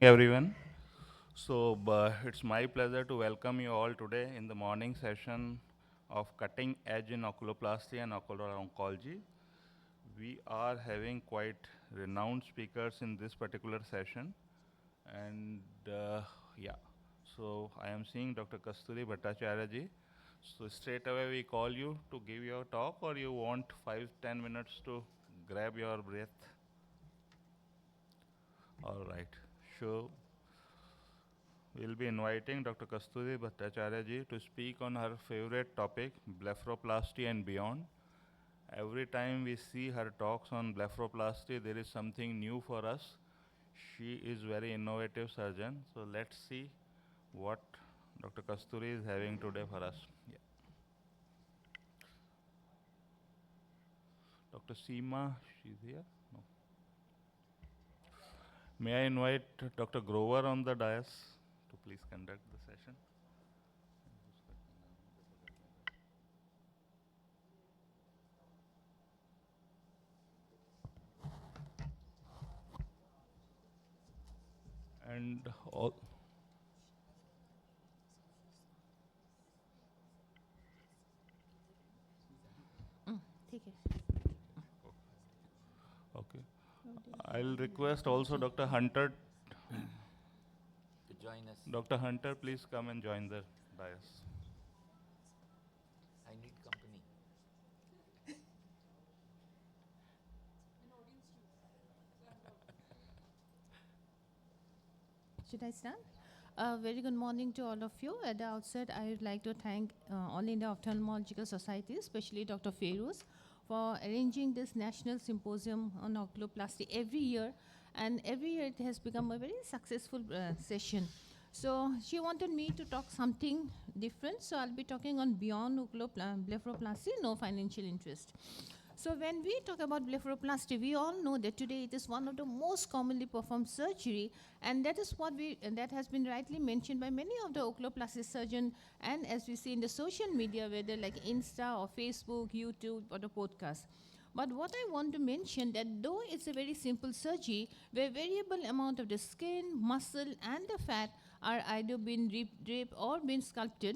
Everyone. It's my pleasure to welcome you all today in the morning session of Cutting Edge in Oculoplasty and Ocular Oncology. We are having quite renowned speakers in this particular session. And yeah, so I am seeing Dr. Kasturi Bhattacharya ji. So straight away we call you to give your talk, or you want 5-10 minutes to grab your breath? All right. So we'll be inviting Dr. Kasturi Bhattacharya ji to speak on her favorite topic, blepharoplasty and beyond. Every time we see her talks on blepharoplasty, there is something new for us. She is very innovative surgeon. So let's see what Dr. Kasturi is having today for us. Yeah. Dr. Seema, she's here? No. May I invite Dr. Grover on the dais to please conduct the session? And all, ठीक है okay. I'll request also Dr. Hunter. To join us. Dr. Hunter, please come and join the dais. I need company. Should I start? Very good morning to all of you. At the outset, I would like to thank All India Ophthalmological Society, especially Dr. Feroz, for arranging this national symposium on oculoplasty every year. And every year it has become a very successful session. So she wanted me to talk something different. So I'll be talking on beyond blepharoplasty, no financial interest. So when we talk about blepharoplasty, we all know that today it is one of the most commonly performed surgery, and that is what that has been rightly mentioned by many of the oculoplasty surgeons, and as we see in the social media, whether like Insta or Facebook, YouTube, or the podcast. But what I want to mention that though it's a very simple surgery where variable amount of the skin, muscle, and the fat are either being draped or being sculpted,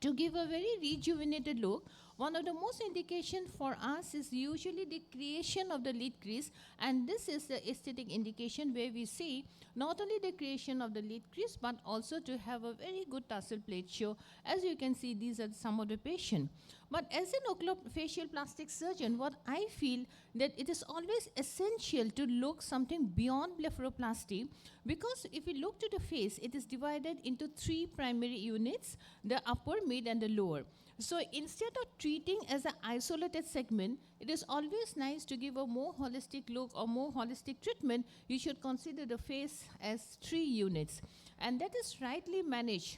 to give a very rejuvenated look, one of the most indication for us is usually the creation of the lid crease, and this is the aesthetic indication where we see not only the creation of the lid crease but also to have a very good tarsal plate show. As you can see, these are some of the patient. But as an oculofacial plastic surgeon, what I feel that it is always essential to look something beyond blepharoplasty, because if you look to the face, it is divided into three primary units: the upper, mid, and the lower. So instead of treating as an isolated segment, it is always nice to give a more holistic look or more holistic treatment. You should consider the face as three units. And that is rightly managed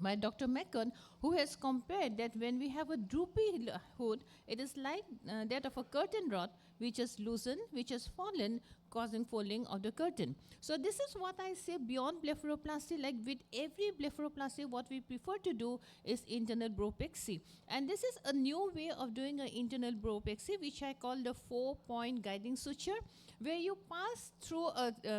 by Dr. Meccan, who has compared that when we have a droopy hood, it is like that of a curtain rod, which is loosened, which has fallen, causing falling of the curtain. So this is what I say beyond blepharoplasty. Like with every blepharoplasty, what we prefer to do is internal bropexy. And this is a new way of doing an internal bropexy, which I call the 4-point guiding suture, where you pass through,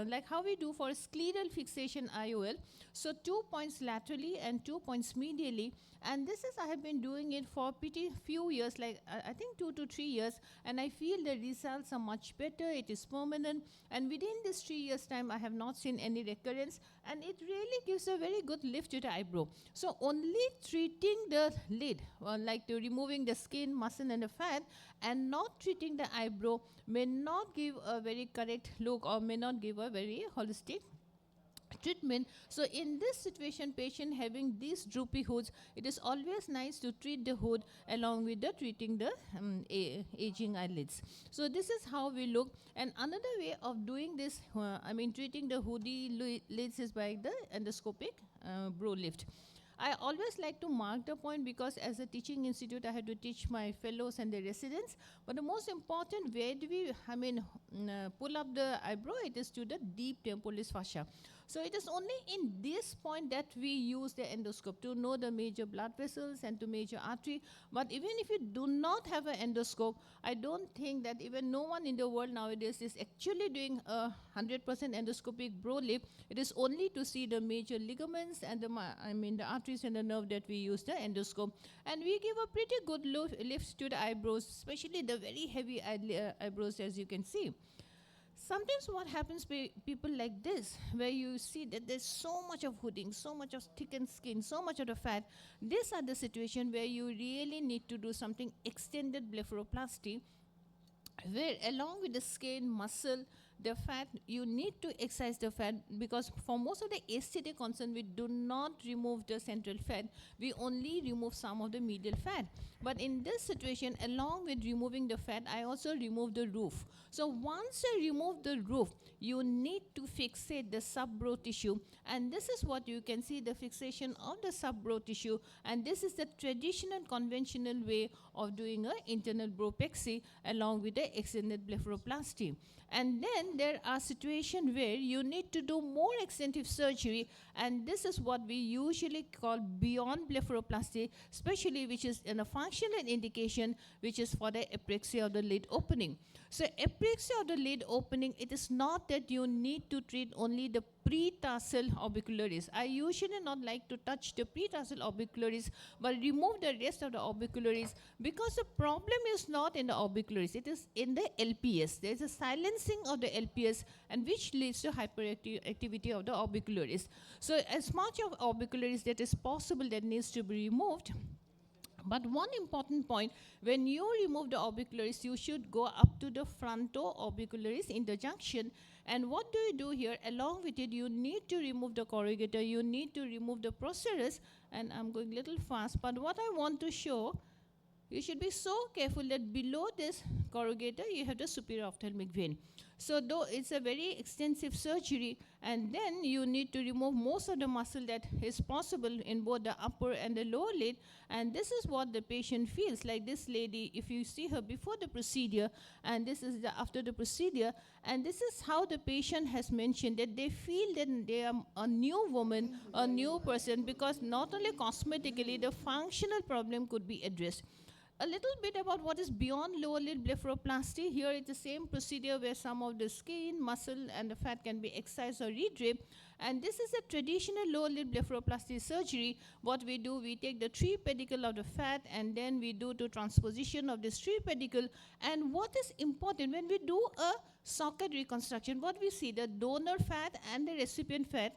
like how we do for scleral fixation IOL. So 2 points laterally and 2 points medially. And this is, I have been doing it for pretty few years, like I think 2 to 3 years, and I feel the results are much better. It is permanent, and within this 3 years time, I have not seen any recurrence, and it really gives a very good lift to the eyebrow. So only treating the lid, like to removing the skin, muscle, and the fat, and not treating the eyebrow may not give a very correct look or may not give a very holistic treatment. So in this situation, patient having these droopy hoods, it is always nice to treat the hood along with the treating the aging eyelids. So this is how we look. And another way of doing this, treating the hoodie lids, is by the endoscopic brow lift. I always like to mark the point because as a teaching institute, I have to teach my fellows and the residents. But the most important, where do we, pull up the eyebrow? It is to the deep temporalis fascia. So it is only in this point that we use the endoscope to know the major blood vessels and to major artery. But even if you do not have an endoscope, I don't think that even no one in the world nowadays is actually doing a 100% endoscopic brow lift. It is only to see the major ligaments and the arteries and the nerve that we use the endoscope. And we give a pretty good lift to the eyebrows, especially the very heavy eyebrows, as you can see. Sometimes what happens with people like this, where you see that there's so much of hooding, so much of thickened skin, so much of the fat, these are the situation where you really need to do something extended blepharoplasty, where along with the skin, muscle, the fat, you need to excise the fat, because for most of the aesthetic concern, we do not remove the central fat, we only remove some of the medial fat. But in this situation, along with removing the fat, I also remove the roof. So once you remove the roof, you need to fixate the subbrow tissue, and this is what you can see, the fixation of the subbrow tissue, and this is the traditional conventional way of doing an internal browpexy along with the extended blepharoplasty. And then there are situations where you need to do more extensive surgery, and this is what we usually call beyond blepharoplasty, especially which is in a functional indication, which is for the apraxia of the lid opening. So apraxia of the lid opening, it is not that you need to treat only the pretarsal orbicularis. I usually not like to touch the pretarsal orbicularis, but remove the rest of the orbicularis, because the problem is not in the orbicularis, it is in the LPS. There is a silencing of the LPS, and which leads to hyperactivity of the orbicularis. So as much of orbicularis that is possible that needs to be removed. But one important point, when you remove the orbicularis, you should go up to the fronto-orbicularis interjunction. And what do you do here? Along with it, you need to remove the corrugator, you need to remove the procerus, and I'm going a little fast, but what I want to show, you should be so careful that below this corrugator, you have the superior ophthalmic vein. So though it's a very extensive surgery, and then you need to remove most of the muscle that is possible in both the upper and the lower lid, and this is what the patient feels. Like this lady, if you see her before the procedure, and this is the after the procedure, and this is how the patient has mentioned that they feel that they are a new woman, a new person, because not only cosmetically, the functional problem could be addressed. A little bit about what is beyond lower lid blepharoplasty. Here it's the same procedure where some of the skin, muscle, and the fat can be excised or redraped. And this is a traditional lower lid blepharoplasty surgery. What we do, we take the 3 pedicle of the fat, and then we do the transposition of this 3 pedicle. And what is important, when we do a socket reconstruction, what we see, the donor fat and the recipient fat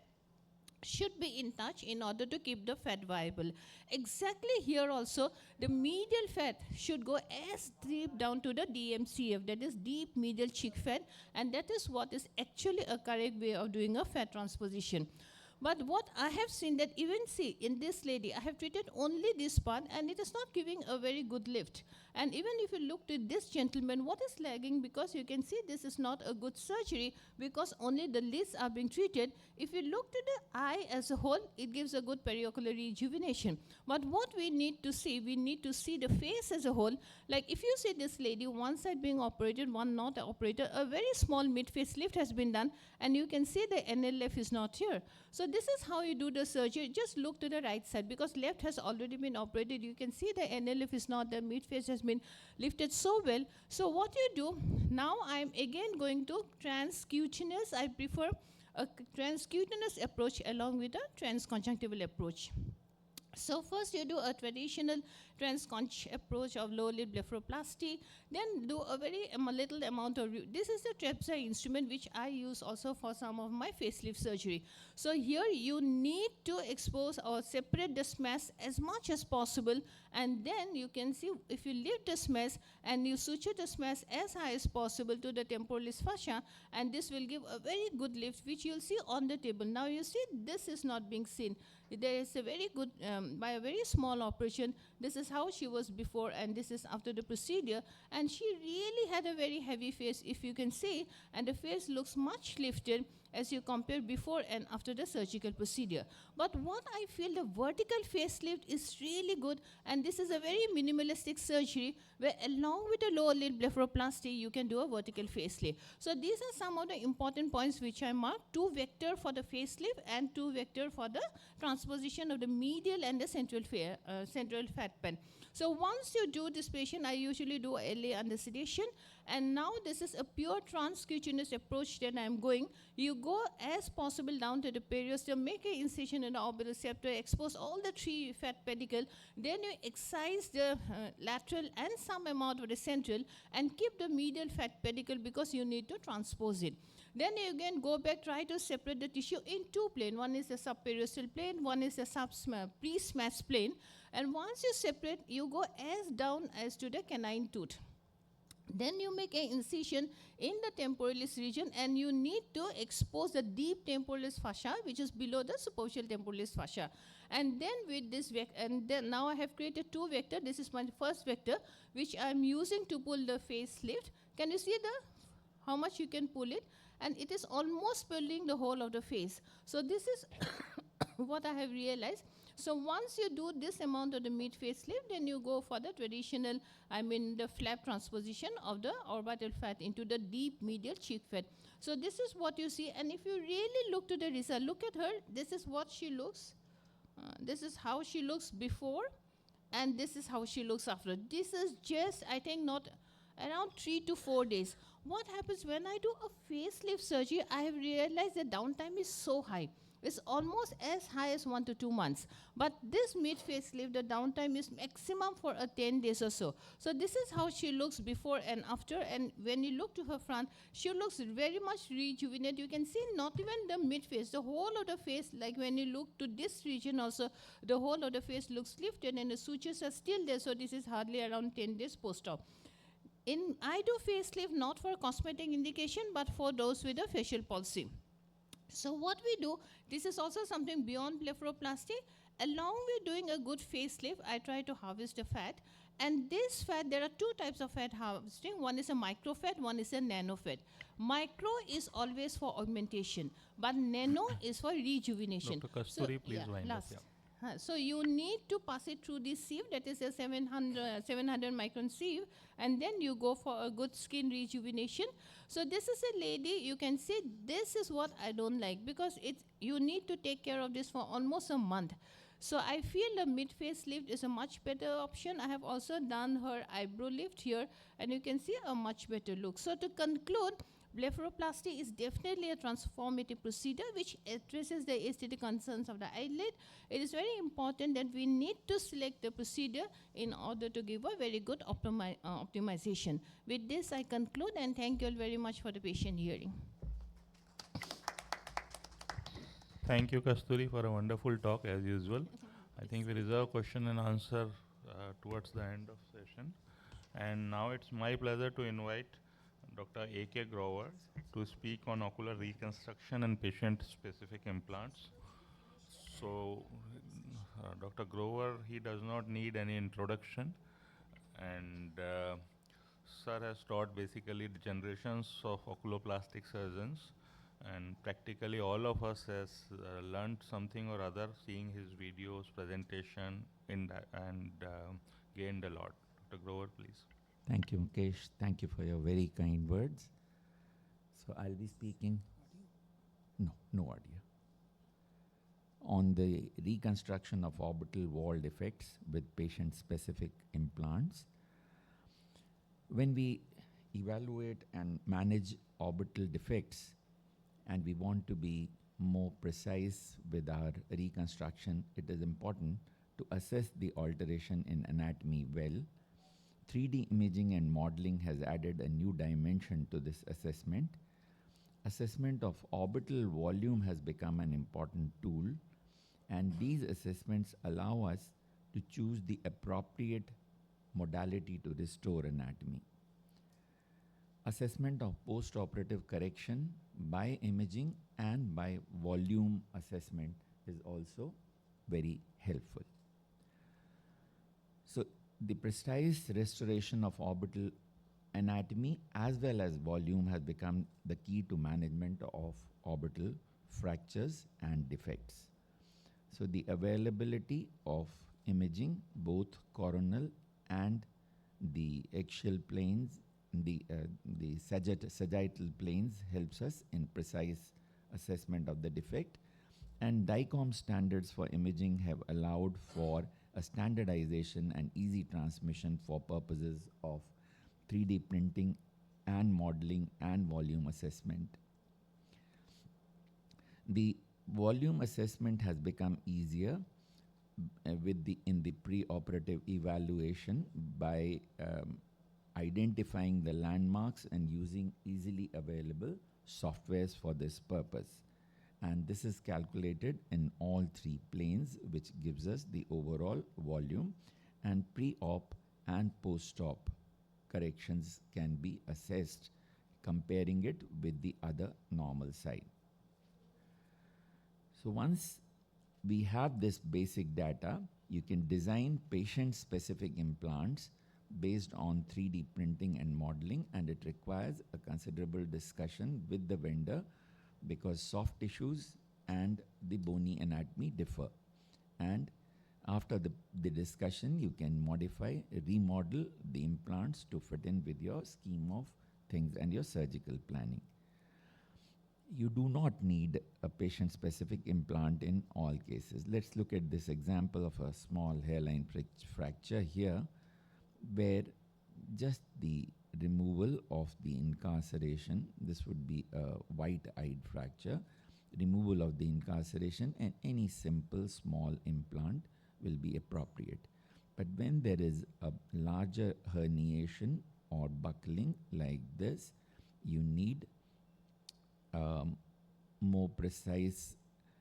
should be in touch in order to keep the fat viable. Exactly here also, the medial fat should go as deep down to the DMCF, that is deep medial cheek fat, and that is what is actually a correct way of doing a fat transposition. But what I have seen that even see in this lady, I have treated only this part, and it is not giving a very good lift. And even if you look to this gentleman, what is lagging, because you can see this is not a good surgery because only the lids are being treated. If you look to the eye as a whole, it gives a good periocular rejuvenation. But what we need to see the face as a whole. Like if you see this lady, one side being operated, one not operated, a very small mid-face lift has been done, and you can see the NLF is not here. So this is how you do the surgery. Just look to the right side, because left has already been operated. You can see the NLF is not, the mid-face has been lifted so well. So what you do, now I'm again going to transcutaneous. I prefer a transcutaneous approach along with a transconjunctival approach. So first you do a traditional transconch approach of lower lid blepharoplasty, then do a very little amount of, this is the TREPSA instrument which I use also for some of my facelift surgery. So here you need to expose or separate the smash as much as possible, and then you can see if you lift the smash and you suture the smash as high as possible to the temporalis fascia, and this will give a very good lift which you'll see on the table. Now you see this is not being seen. There is a very good, by a very small operation, this is how she was before and this is after the procedure, and she really had a very heavy face, if you can see, and the face looks much lifted, as you compare before and after the surgical procedure. But what I feel, the vertical facelift is really good, and this is a very minimalistic surgery where along with a lower lid blepharoplasty, you can do a vertical facelift. So these are some of the important points which I marked: 2 vector for the facelift and 2 vector for the transposition of the medial and the central fat pen. So once you do this patient, I usually do LA under sedation, and now this is a pure transcutaneous approach that I'm going. You go as possible down to the periosteum, make an incision in the orbital septum, expose all the 3 fat pedicle, then you excise the lateral and some amount of the central, and keep the medial fat pedicle because you need to transpose it. Then you again go back, try to separate the tissue in 2 planes. One is the subperiosteal plane, one is the pre-smash plane. And once you separate, you go as down as to the canine tooth. Then you make an incision in the temporalis region, and you need to expose the deep temporalis fascia, which is below the superficial temporalis fascia. And then with this now I have created 2 vectors. This is my first vector, which I'm using to pull the facelift. Can you see how much you can pull it? And it is almost pulling the whole of the face. So this is what I have realized. So once you do this amount of the mid facelift, then you go for the traditional, the flap transposition of the orbital fat into the deep medial cheek fat. So this is what you see. And if you really look to the result, look at her. This is what she looks. This is how she looks before, and this is how she looks after. This is just, I think, not around 3 to 4 days. What happens when I do a facelift surgery, I have realized the downtime is so high. It's almost as high as 1 to 2 months. But this mid facelift, the downtime is maximum for 10 days or so. So this is how she looks before and after. And when you look to her front, she looks very much rejuvenated. You can see not even the mid face, the whole of the face, like when you look to this region also, the whole of the face looks lifted and the sutures are still there. So this is hardly around 10 days post-op. I do facelift not for cosmetic indication, but for those with a facial palsy. So what we do, this is also something beyond blepharoplasty. Along with doing a good facelift, I try to harvest the fat. And this fat, there are 2 types of fat harvesting. One is a micro fat, one is a nano fat. Micro is always for augmentation, but nano is for rejuvenation. Dr. Kasturi, so, please wind up. So you need to pass it through this sieve, that is a 700 micron sieve, and then you go for a good skin rejuvenation. So this is a lady, you can see this is what I don't like, because you need to take care of this for almost a month. So I feel the mid-face lift is a much better option. I have also done her eyebrow lift here, and you can see a much better look. So to conclude, blepharoplasty is definitely a transformative procedure which addresses the aesthetic concerns of the eyelid. It is very important that we need to select the procedure in order to give a very good optimization. With this, I conclude, and thank you all very much for the patient hearing. Thank you, Kasturi, for a wonderful talk as usual. I think we reserve question and answer towards the end of session. And now it's my pleasure to invite Dr. A.K. Grover to speak on ocular reconstruction and patient-specific implants. So, Dr. Grover, he does not need any introduction, and sir has taught basically the generations of oculoplastic surgeons, and practically all of us has learned something or other seeing his videos, presentation, and gained a lot. Dr. Grover, please. Thank you, Mukesh. Thank you for your very kind words. So I'll be speaking. No audio. On the reconstruction of orbital wall defects with patient-specific implants. When we evaluate and manage orbital defects, and we want to be more precise with our reconstruction, it is important to assess the alteration in anatomy well. 3D imaging and modeling has added a new dimension to this assessment. Assessment of orbital volume has become an important tool, and these assessments allow us to choose the appropriate modality to restore anatomy. Assessment of post-operative correction by imaging and by volume assessment is also very helpful. So the precise restoration of orbital anatomy as well as volume has become the key to management of orbital fractures and defects. So the availability of imaging, both coronal and the axial planes, the sagittal planes, helps us in precise assessment of the defect. And DICOM standards for imaging have allowed for a standardization and easy transmission for purposes of 3D printing and modeling and volume assessment. The volume assessment has become easier in the pre-operative evaluation by identifying the landmarks and using easily available softwares for this purpose. And this is calculated in all three planes, which gives us the overall volume, and pre-op and post-op corrections can be assessed comparing it with the other normal side. So once we have this basic data, you can design patient-specific implants based on 3D printing and modeling, and it requires a considerable discussion with the vendor because soft tissues and the bony anatomy differ. And after the discussion, you can modify, remodel the implants to fit in with your scheme of things and your surgical planning. You do not need a patient-specific implant in all cases. Let's look at this example of a small hairline fracture here, where just the removal of the incarceration, this would be a white-eyed fracture, removal of the incarceration and any simple small implant will be appropriate. But when there is a larger herniation or buckling like this, you need more precise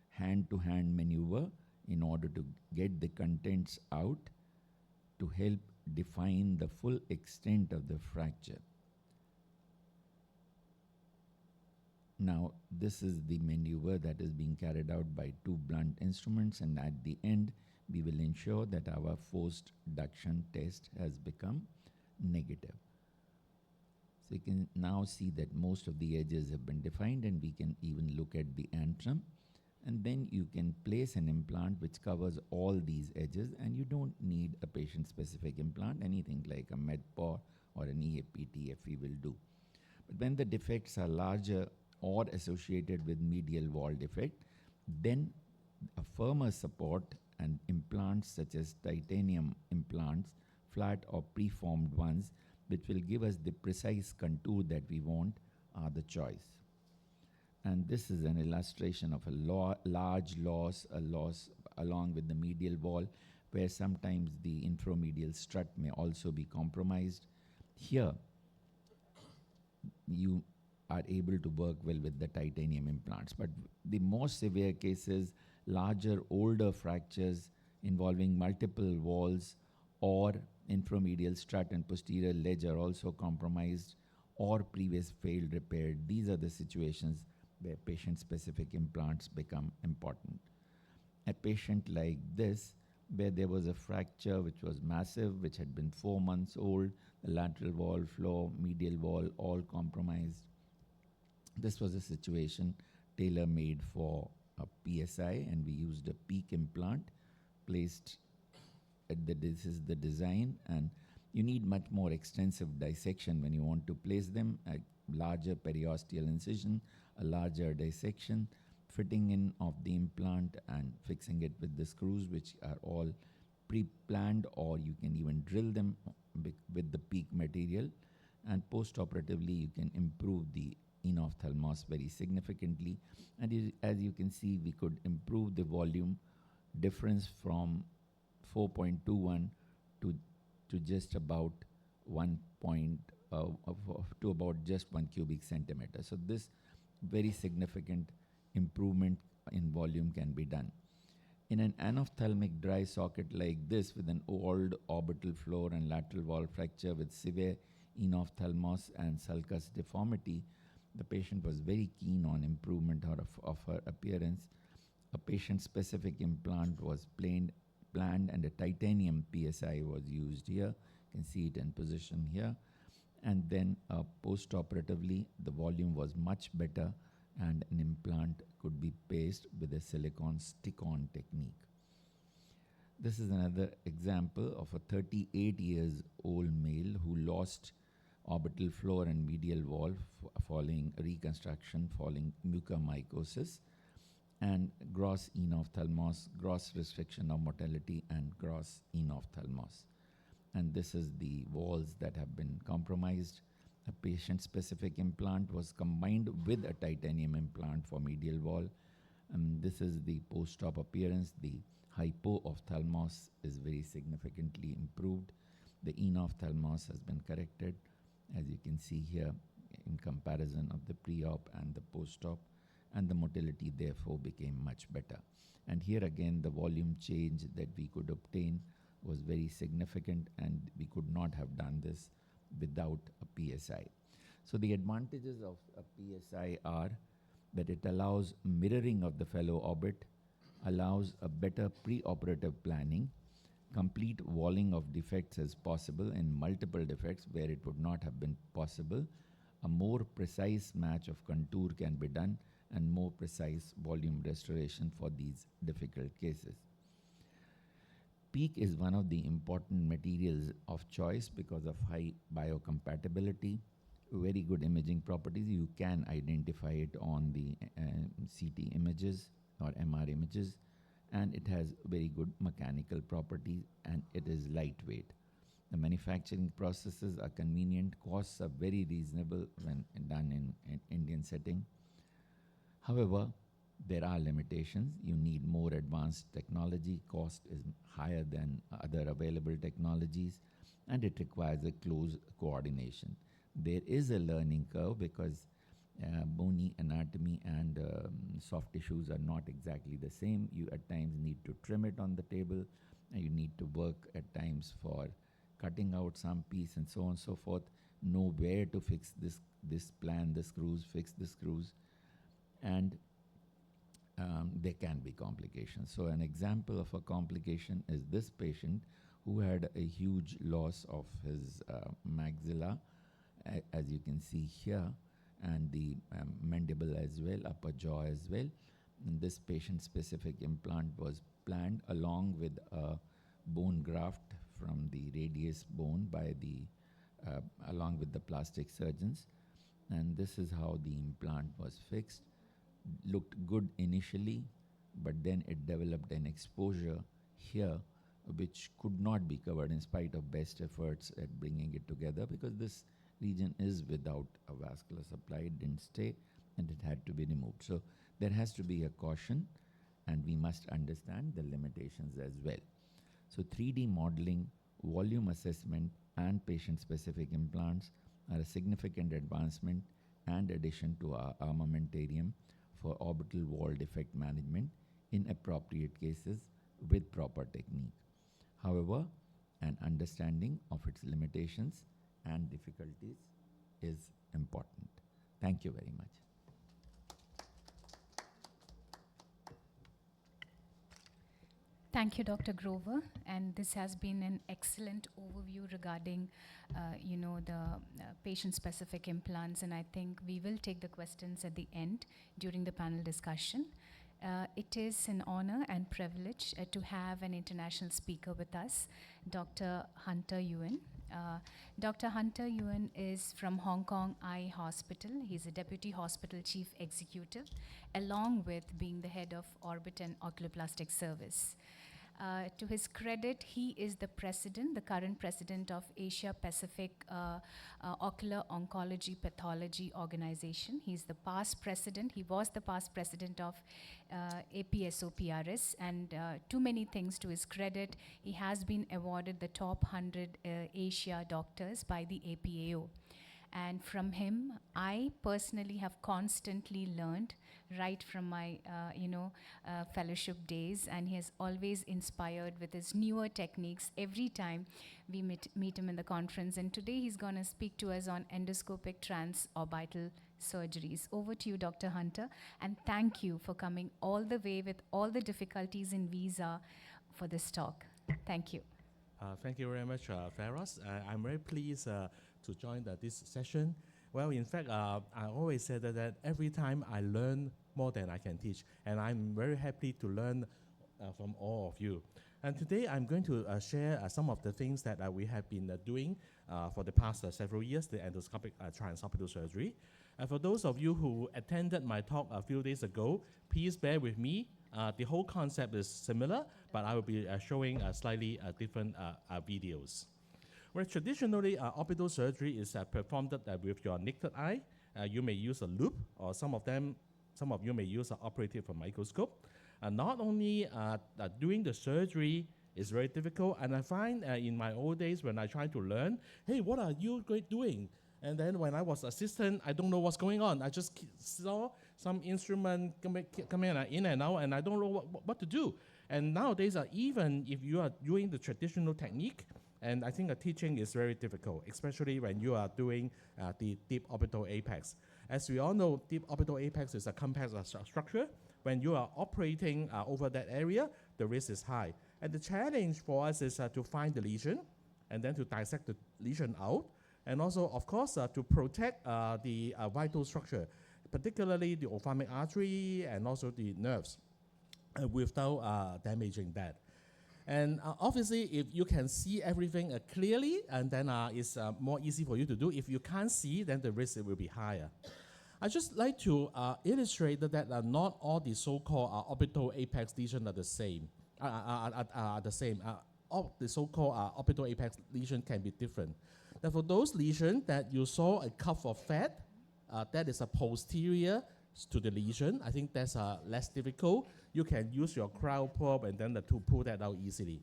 hand-to-hand maneuver in order to get the contents out to help define the full extent of the fracture. Now, this is the maneuver that is being carried out by two blunt instruments, and at the end, we will ensure that our forced duction test has become negative. So you can now see that most of the edges have been defined, and we can even look at the antrum. And then you can place an implant which covers all these edges, and you don't need a patient-specific implant. Anything like a MedPaw or an EAPTFE will do. But when the defects are larger or associated with medial wall defect, then a firmer support and implants such as titanium implants, flat or preformed ones, which will give us the precise contour that we want, are the choice. And this is an illustration of a large loss, a loss along with the medial wall, where sometimes the intromedial strut may also be compromised. Here, you are able to work well with the titanium implants. But the most severe cases, larger, older fractures involving multiple walls or intromedial strut and posterior ledge are also compromised or previous failed repair. These are the situations where patient-specific implants become important. A patient like this, where there was a fracture which was massive, which had been 4 months old, the lateral wall, floor, medial wall, all compromised. This was a situation tailor-made for a PSI, and we used a PEEK implant placed at this is the design, and you need much more extensive dissection when you want to place them, a larger periosteal incision, a larger dissection, fitting in of the implant and fixing it with the screws, which are all pre-planned, or you can even drill them with the PEEK material. And post-operatively, you can improve the enophthalmos very significantly. And as you can see, we could improve the volume difference from 4.21 to just about 1 point to about just 1 cubic centimeter. So this very significant improvement in volume can be done. In an anophthalmic dry socket like this with an old orbital floor and lateral wall fracture with severe enophthalmos and sulcus deformity, the patient was very keen on improvement of her appearance. A patient-specific implant was planned, and a titanium PSI was used here. You can see it in position here. And then post-operatively, the volume was much better and an implant could be placed with a silicone stick-on technique. This is another example of a 38 years old male who lost orbital floor and medial wall following reconstruction, following mucormycosis, and gross enophthalmos, gross restriction of motility, and gross enophthalmos. And this is the walls that have been compromised. A patient-specific implant was combined with a titanium implant for medial wall. This is the post-op appearance. The hypoophthalmos is very significantly improved. The enophthalmos has been corrected, as you can see here, in comparison of the pre-op and the post-op, and the motility therefore became much better. And here again, the volume change that we could obtain was very significant, and we could not have done this without a PSI. So the advantages of a PSI are that it allows mirroring of the fellow orbit, allows a better pre-operative planning, complete walling of defects as possible in multiple defects where it would not have been possible, a more precise match of contour can be done, and more precise volume restoration for these difficult cases. PEEK is one of the important materials of choice because of high biocompatibility, very good imaging properties. You can identify it on the CT images or MR images, and it has very good mechanical properties, and it is lightweight. The manufacturing processes are convenient, costs are very reasonable when done in Indian setting. However, there are limitations. You need more advanced technology, cost is higher than other available technologies, and it requires a close coordination. There is a learning curve because bony anatomy and soft tissues are not exactly the same. You at times need to trim it on the table, and you need to work at times for cutting out some piece and so on and so forth, know where to fix this plan, the screws, fix the screws, and there can be complications. So an example of a complication is this patient who had a huge loss of his maxilla, as you can see here, and the mandible as well, upper jaw as well. And this patient-specific implant was planned along with a bone graft from the radius bone by the along with the plastic surgeons. And this is how the implant was fixed. Looked good initially, but then it developed an exposure here which could not be covered in spite of best efforts at bringing it together, because this region is without a vascular supply. It didn't stay and it had to be removed. So there has to be a caution, and we must understand the limitations as well. So 3D modeling, volume assessment, and patient-specific implants are a significant advancement and addition to our armamentarium for orbital wall defect management in appropriate cases with proper technique. However, an understanding of its limitations and difficulties is important. Thank you very much. Thank you, Dr. Grover. And this has been an excellent overview regarding, the patient-specific implants. And I think we will take the questions at the end during the panel discussion. It is an honor and privilege to have an international speaker with us, Dr. Hunter Yuen. Dr. Hunter Yuen is from Hong Kong Eye Hospital. He's a Deputy Hospital Chief Executive, along with being the head of Orbit and Oculoplastic Service. To his credit, he is the current president of Asia Pacific Ocular Oncology Pathology Organization. He was the past president of APSO-PRS, and too many things to his credit. He has been awarded the top 100 Asia doctors by the APAO. And from him, I personally have constantly learned right from my, fellowship days, and he has always inspired with his newer techniques every time we meet him in the conference. And today he's going to speak to us on endoscopic transorbital surgeries. Over to you, Dr. Hunter, and thank you for coming all the way with all the difficulties in visa for this talk. Thank you. Thank you very much, Feroz. I'm very pleased to join this session. Well, in fact, I always said that every time I learn more than I can teach, and I'm very happy to learn from all of you. And today I'm going to share some of the things that we have been doing for the past several years, the endoscopic transcapital surgery. And for those of you who attended my talk a few days ago, please bear with me. The whole concept is similar, but I will be showing slightly different videos. Where traditionally, orbital surgery is performed with your naked eye. You may use a loop, or some of you may use an operative microscope. Not only doing the surgery is very difficult, and I find in my old days when I try to learn, hey, what are you doing? And then when I was assistant, I don't know what's going on. I just saw some instrument coming in and out, and I don't know what to do. And nowadays, even if you are doing the traditional technique, and I think teaching is very difficult, especially when you are doing the deep orbital apex. As we all know, deep orbital apex is a complex structure. When you are operating over that area, the risk is high. And the challenge for us is to find the lesion, and then to dissect the lesion out, and also, of course, to protect the vital structure, particularly the ophthalmic artery and also the nerves, without damaging that. And obviously, if you can see everything clearly, and then it's more easy for you to do. If you can't see, then the risk will be higher. I just like to illustrate that not all the so-called orbital apex lesions are the same. All the so-called orbital apex lesions can be different. Now, for those lesions that you saw a cuff of fat, that is a posterior to the lesion. I think that's less difficult. You can use your cryo probe and then to pull that out easily.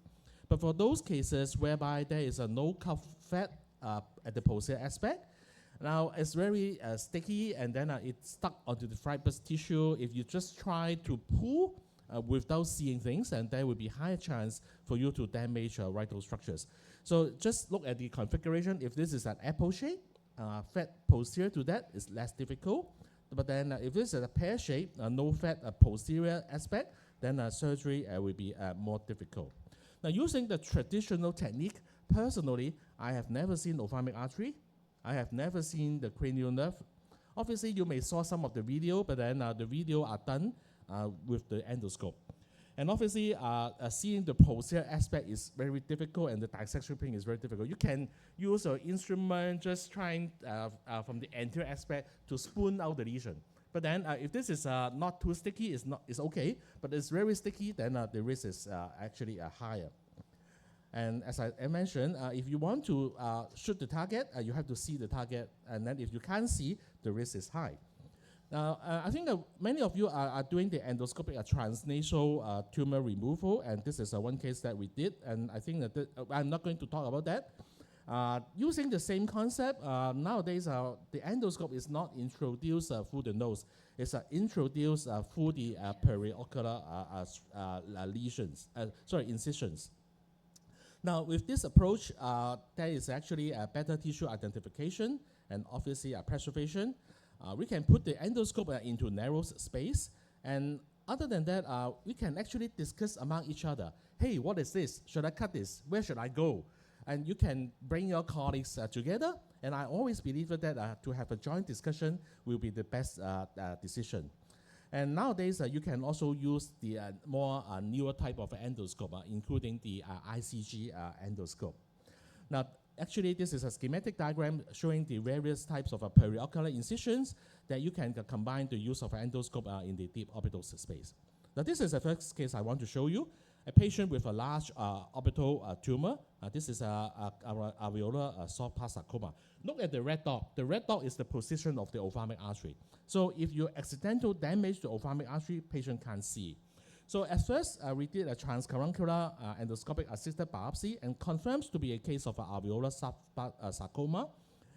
But for those cases whereby there is no cuff fat at the posterior aspect, now it's very sticky, and then it's stuck onto the fibrous tissue. If you just try to pull without seeing things, and there will be higher chance for you to damage vital structures. So just look at the configuration. If this is an apple shape, fat posterior to that is less difficult. But then if this is a pear shape, no fat posterior aspect, then surgery will be more difficult. Now, using the traditional technique, personally, I have never seen ophthalmic artery. I have never seen the cranial nerve. Obviously, you may saw some of the video, but then the video are done with the endoscope. And obviously, seeing the posterior aspect is very difficult, and the dissection is very difficult. You can use an instrument just trying from the anterior aspect to spoon out the lesion. But then, if this is not too sticky, it's okay. But it's very sticky, then the risk is actually higher. And as I mentioned, if you want to shoot the target, you have to see the target. And then if you can't see, the risk is high. Now, I think that many of you are doing the endoscopic transnasal tumor removal, and this is one case that we did, and I think that I'm not going to talk about that. Using the same concept, nowadays the endoscope is not introduced through the nose. It's introduced through the periocular incisions. Now, with this approach, there is actually a better tissue identification and obviously preservation. We can put the endoscope into narrow space, and other than that, we can actually discuss among each other. Hey, what is this? Should I cut this? Where should I go? And you can bring your colleagues together, and I always believe that to have a joint discussion will be the best decision. And nowadays, you can also use the more newer type of endoscope, including the ICG endoscope. Now, actually, this is a schematic diagram showing the various types of periocular incisions that you can combine the use of endoscope in the deep orbital space. Now, this is the first case I want to show you. A patient with a large orbital tumor. This is alveolar soft part sarcoma. Look at the red dot. The red dot is the position of the ophthalmic artery. So if you accidental damage the ophthalmic artery, patient can't see. So at first, we did a transcaruncular endoscopic assisted biopsy and confirms to be a case of alveolar soft part sarcoma.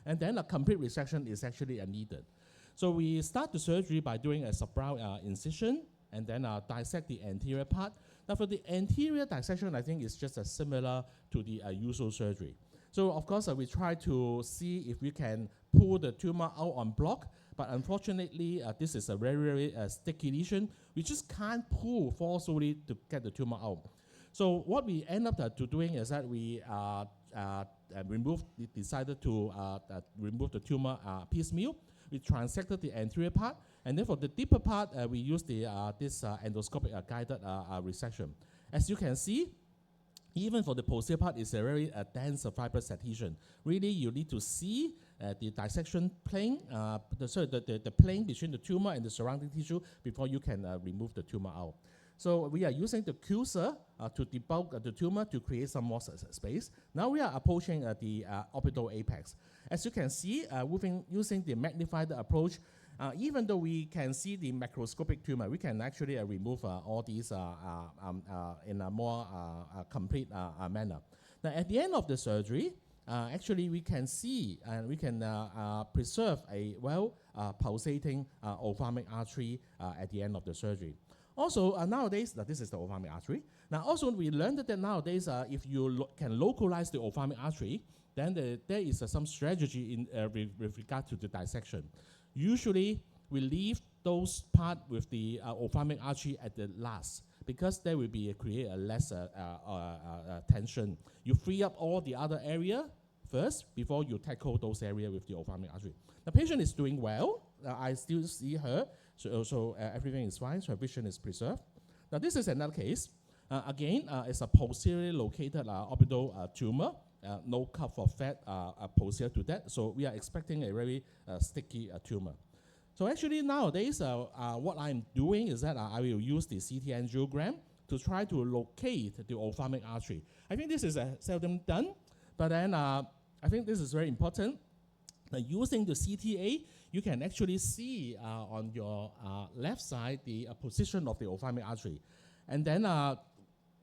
And then a complete resection is actually needed. So we start the surgery by doing a subbrow incision and then dissect the anterior part. Now for the anterior dissection, I think it's just similar to the usual surgery. So of course, we try to see if we can pull the tumor out on block, but unfortunately, this is a very, very sticky lesion. We just can't pull forcefully to get the tumor out. So what we end up doing is that we decided to remove the tumor piecemeal. We transected the anterior part, and then for the deeper part, we used this endoscopic guided resection. As you can see, even for the posterior part, it's a very dense fibrous adhesion. Really, you need to see the dissection plane, the plane between the tumor and the surrounding tissue before you can remove the tumor out. So we are using the QSER to debulk the tumor to create some more space. Now we are approaching the orbital apex. As you can see, using the magnified approach, even though we can see the macroscopic tumor, we can actually remove all these in a more complete manner. Now, at the end of the surgery, actually we can see and we can preserve a pulsating ophthalmic artery at the end of the surgery. Also, nowadays, this is the ophthalmic artery. Now, also we learned that nowadays, if you can localize the ophthalmic artery, then there is some strategy in with regard to the dissection. Usually, we leave those parts with the ophthalmic artery at the last because there will be create a less tension. You free up all the other area first before you tackle those areas with the ophthalmic artery. The patient is doing well. I still see her, so everything is fine. So her vision is preserved. Now this is another case. Again, it's a posteriorly located orbital tumor. No cup of fat posterior to that. So we are expecting a very sticky tumor. So actually nowadays, what I'm doing is that I will use the CT angiogram to try to locate the ophthalmic artery. I think this is seldom done, but then I think this is very important. Using the CTA, you can actually see on your left side the position of the ophthalmic artery. And then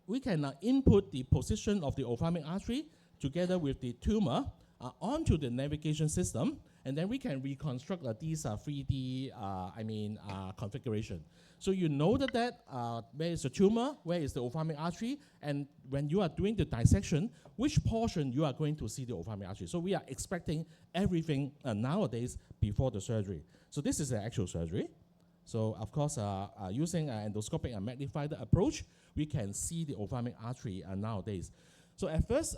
we can input the position of the ophthalmic artery together with the tumor onto the navigation system, and then we can reconstruct these 3D configuration. So you know that where is the tumor, where is the ophthalmic artery, and when you are doing the dissection, which portion you are going to see the ophthalmic artery. So we are expecting everything nowadays before the surgery. So this is the actual surgery. So of course, using an endoscopic and magnified approach, we can see the ophthalmic artery nowadays. So at first,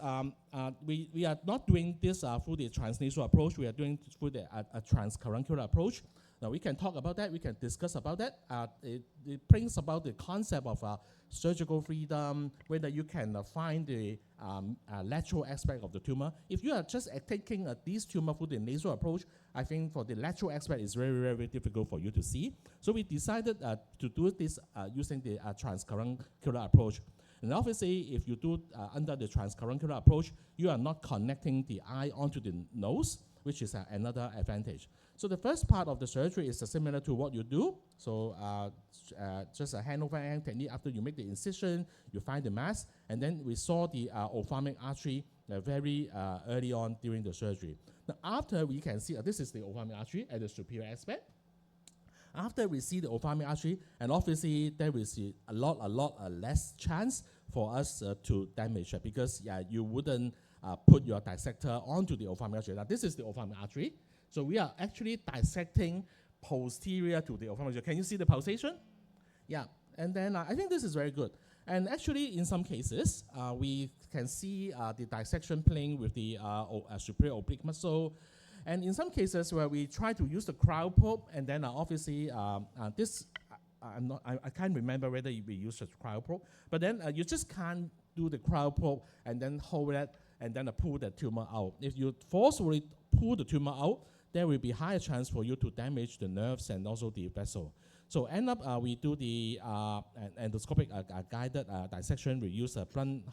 we are not doing this through the transnasal approach. We are doing through the transcaruncular approach. Now we can talk about that. We can discuss about that. It brings about the concept of surgical freedom, whether you can find the lateral aspect of the tumor. If you are just taking this tumor through the nasal approach, I think for the lateral aspect, it's very, very difficult for you to see. So we decided to do this using the transcaruncular approach. And obviously, if you do under the transcaruncular approach, you are not connecting the eye onto the nose, which is another advantage. So the first part of the surgery is similar to what you do. So just a hand over hand technique. After you make the incision, you find the mass, and then we saw the ophthalmic artery very early on during the surgery. Now after we can see, this is the ophthalmic artery at the superior aspect. After we see the ophthalmic artery, and obviously there is a lot less chance for us to damage it because you wouldn't put your dissector onto the ophthalmic artery. Now this is the ophthalmic artery. So we are actually dissecting posterior to the ophthalmic artery. Can you see the pulsation? Yeah, and then I think this is very good. And actually in some cases, we can see the dissection plane with the superior oblique muscle. And in some cases where we try to use the cryo probe, and then obviously I can't remember whether we use the cryo probe, but then you just can't do the cryo probe and then hold it and then pull the tumor out. If you forcefully pull the tumor out, there will be higher chance for you to damage the nerves and also the vessel. So end up we do the endoscopic guided dissection. We use a blunt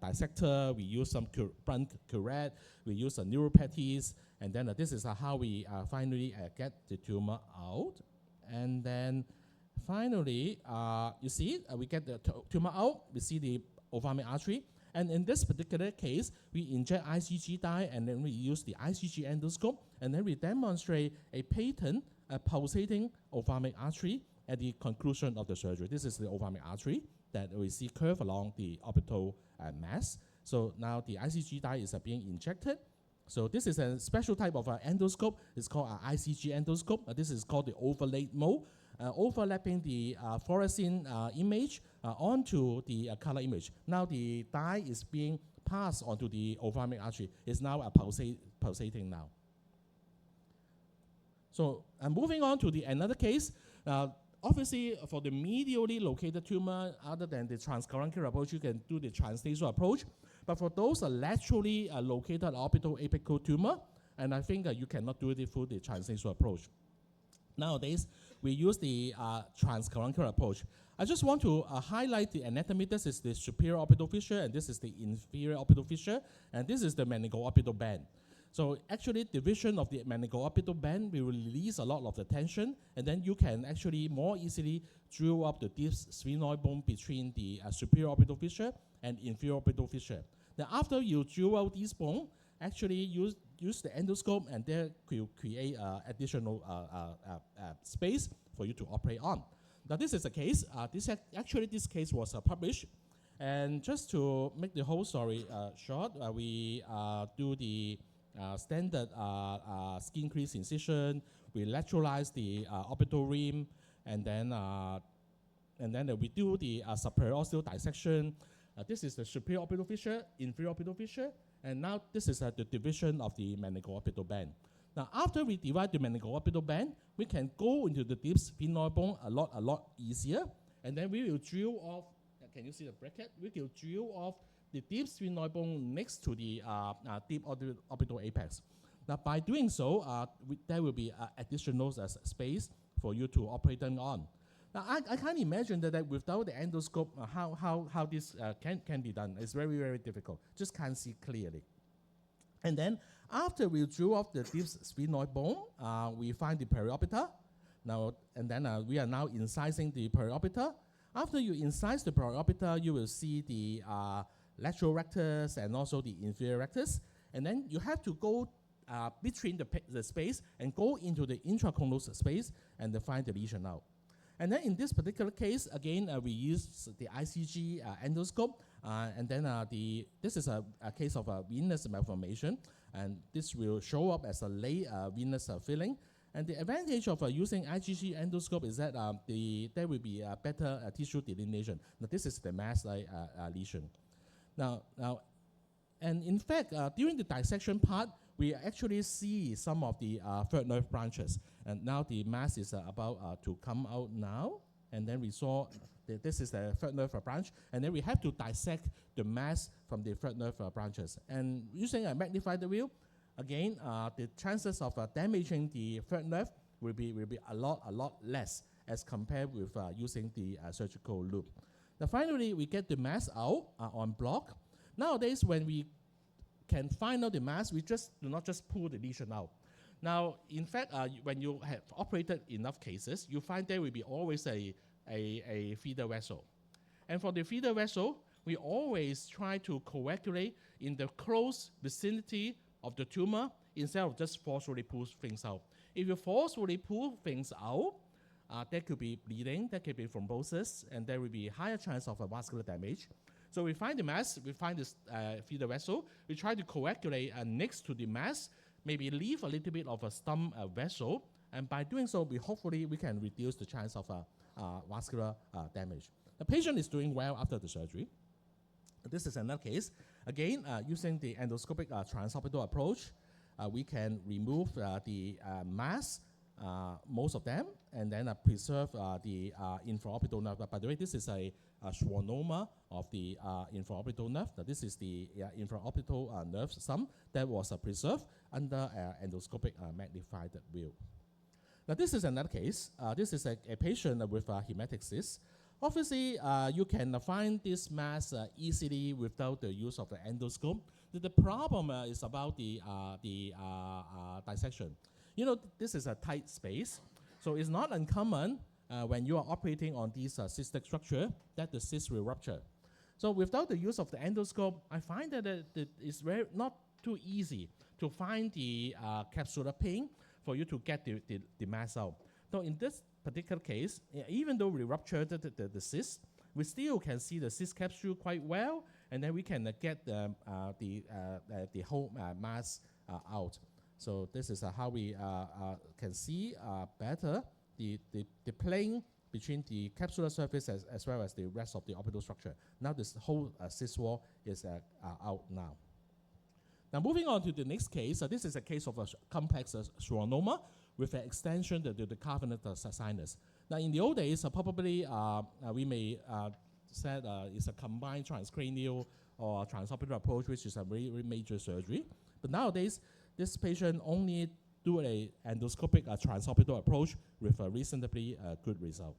dissector, we use some blunt curette, we use a neuropathies, and then this is how we finally get the tumor out. And then finally, you see, we get the tumor out, we see the ophthalmic artery, and in this particular case, we inject ICG dye, and then we use the ICG endoscope, and then we demonstrate a patent pulsating ophthalmic artery at the conclusion of the surgery. This is the ophthalmic artery that we see curve along the orbital mass. So now the ICG dye is being injected. So this is a special type of endoscope. It's called an ICG endoscope. This is called the overlaid mode, overlapping the fluorescein image onto the color image. Now the dye is being pass onto the ophthalmic artery. It's now pulsating now. So moving on to another case, obviously for the medially located tumor, other than the transcaruncular approach, you can do the transnasal approach. But for those laterally located orbital apical tumor, and I think you cannot do it through the transnasal approach. Nowadays, we use the transcaruncular approach. I just want to highlight the anatomy. This is the superior orbital fissure, and this is the inferior orbital fissure, and this is the meningoorbital band. So actually, division of the meningoorbital band will release a lot of the tension, and then you can actually more easily drill up the deep sphenoid bone between the superior orbital fissure and inferior orbital fissure. Now, after you drill out this bone, actually use the endoscope, and there will create additional space for you to operate on. Now, this is a case. This case was published, and just to make the whole story short, we do the standard skin crease incision. We lateralize the orbital rim, and then we do the subperiosteal dissection. This is the superior orbital fissure, inferior orbital fissure, and now this is the division of the meningoorbital band. Now, after we divide the meningoorbital band, we can go into the deep sphenoid bone a lot easier, and then we will drill off. Can you see the bracket? We will drill off the deep sphenoid bone next to the deep orbital apex. Now, by doing so, there will be additional space for you to operate them on. Now, I can't imagine that without the endoscope, how this can be done. It's very, very difficult. Just can't see clearly. And then, after we drill off the deep sphenoid bone, we find the periorbita. Now, and then we are now incising the periorbita. After you incise the periorbita, you will see the lateral rectus and also the inferior rectus. And then you have to go between the space and go into the intracondylar space and find the lesion out. And then in this particular case, again, we use the ICG endoscope, and then this is a case of a venous malformation, and this will show up as a late venous filling. And the advantage of using ICG endoscope is that there will be a better tissue delineation. Now, this is the mass-like lesion. Now, and in fact, during the dissection part, we actually see some of the third nerve branches. And now the mass is about to come out now. And then we saw that this is the third nerve branch. And then we have to dissect the mass from the third nerve branches. And using a magnified view, again, the chances of damaging the third nerve will be a lot less as compared with using the surgical loop. Now, finally, we get the mass out on block. Nowadays, when we can find out the mass, we do not just pull the lesion out. Now, in fact, when you have operated enough cases, you find there will be always a feeder vessel. And for the feeder vessel, we always try to coagulate in the close vicinity of the tumor instead of just forcefully pull things out. If you forcefully pull things out, there could be bleeding, there could be thrombosis, and there will be higher chance of vascular damage. So we find the mass, we find this feeder vessel, we try to coagulate next to the mass, maybe leave a little bit of a stump vessel, and by doing so, hopefully we can reduce the chance of vascular damage. The patient is doing well after the surgery. This is another case. Again, using the endoscopic transorbital approach, we can remove the mass, most of them, and then preserve the infraorbital nerve. By the way, this is a schwannoma of the infraorbital nerve. Now, this is the infraorbital nerve sum that was preserved under endoscopic magnified view. Now, this is another case. This is a patient with hematic cyst. Obviously, you can find this mass easily without the use of the endoscope. The problem is about the dissection. You know, this is a tight space, so it's not uncommon when you are operating on this cystic structure that the cyst will rupture. So without the use of the endoscope, I find that it's not too easy to find the capsular pain for you to get the mass out. So in this particular case, even though we ruptured the cyst, we still can see the cyst capsule quite well, and then we can get the whole mass out. So this is how we can see better the plain between the capsular surface as well as the rest of the orbital structure. Now this whole cyst wall is out now. Now moving on to the next case, this is a case of a complex schwannoma with an extension to the cavernous sinus. Now in the old days, probably we may said it's a combined transcranial or transorbital approach, which is a very, very major surgery. But nowadays, this patient only do a endoscopic transorbital approach with a reasonably good result.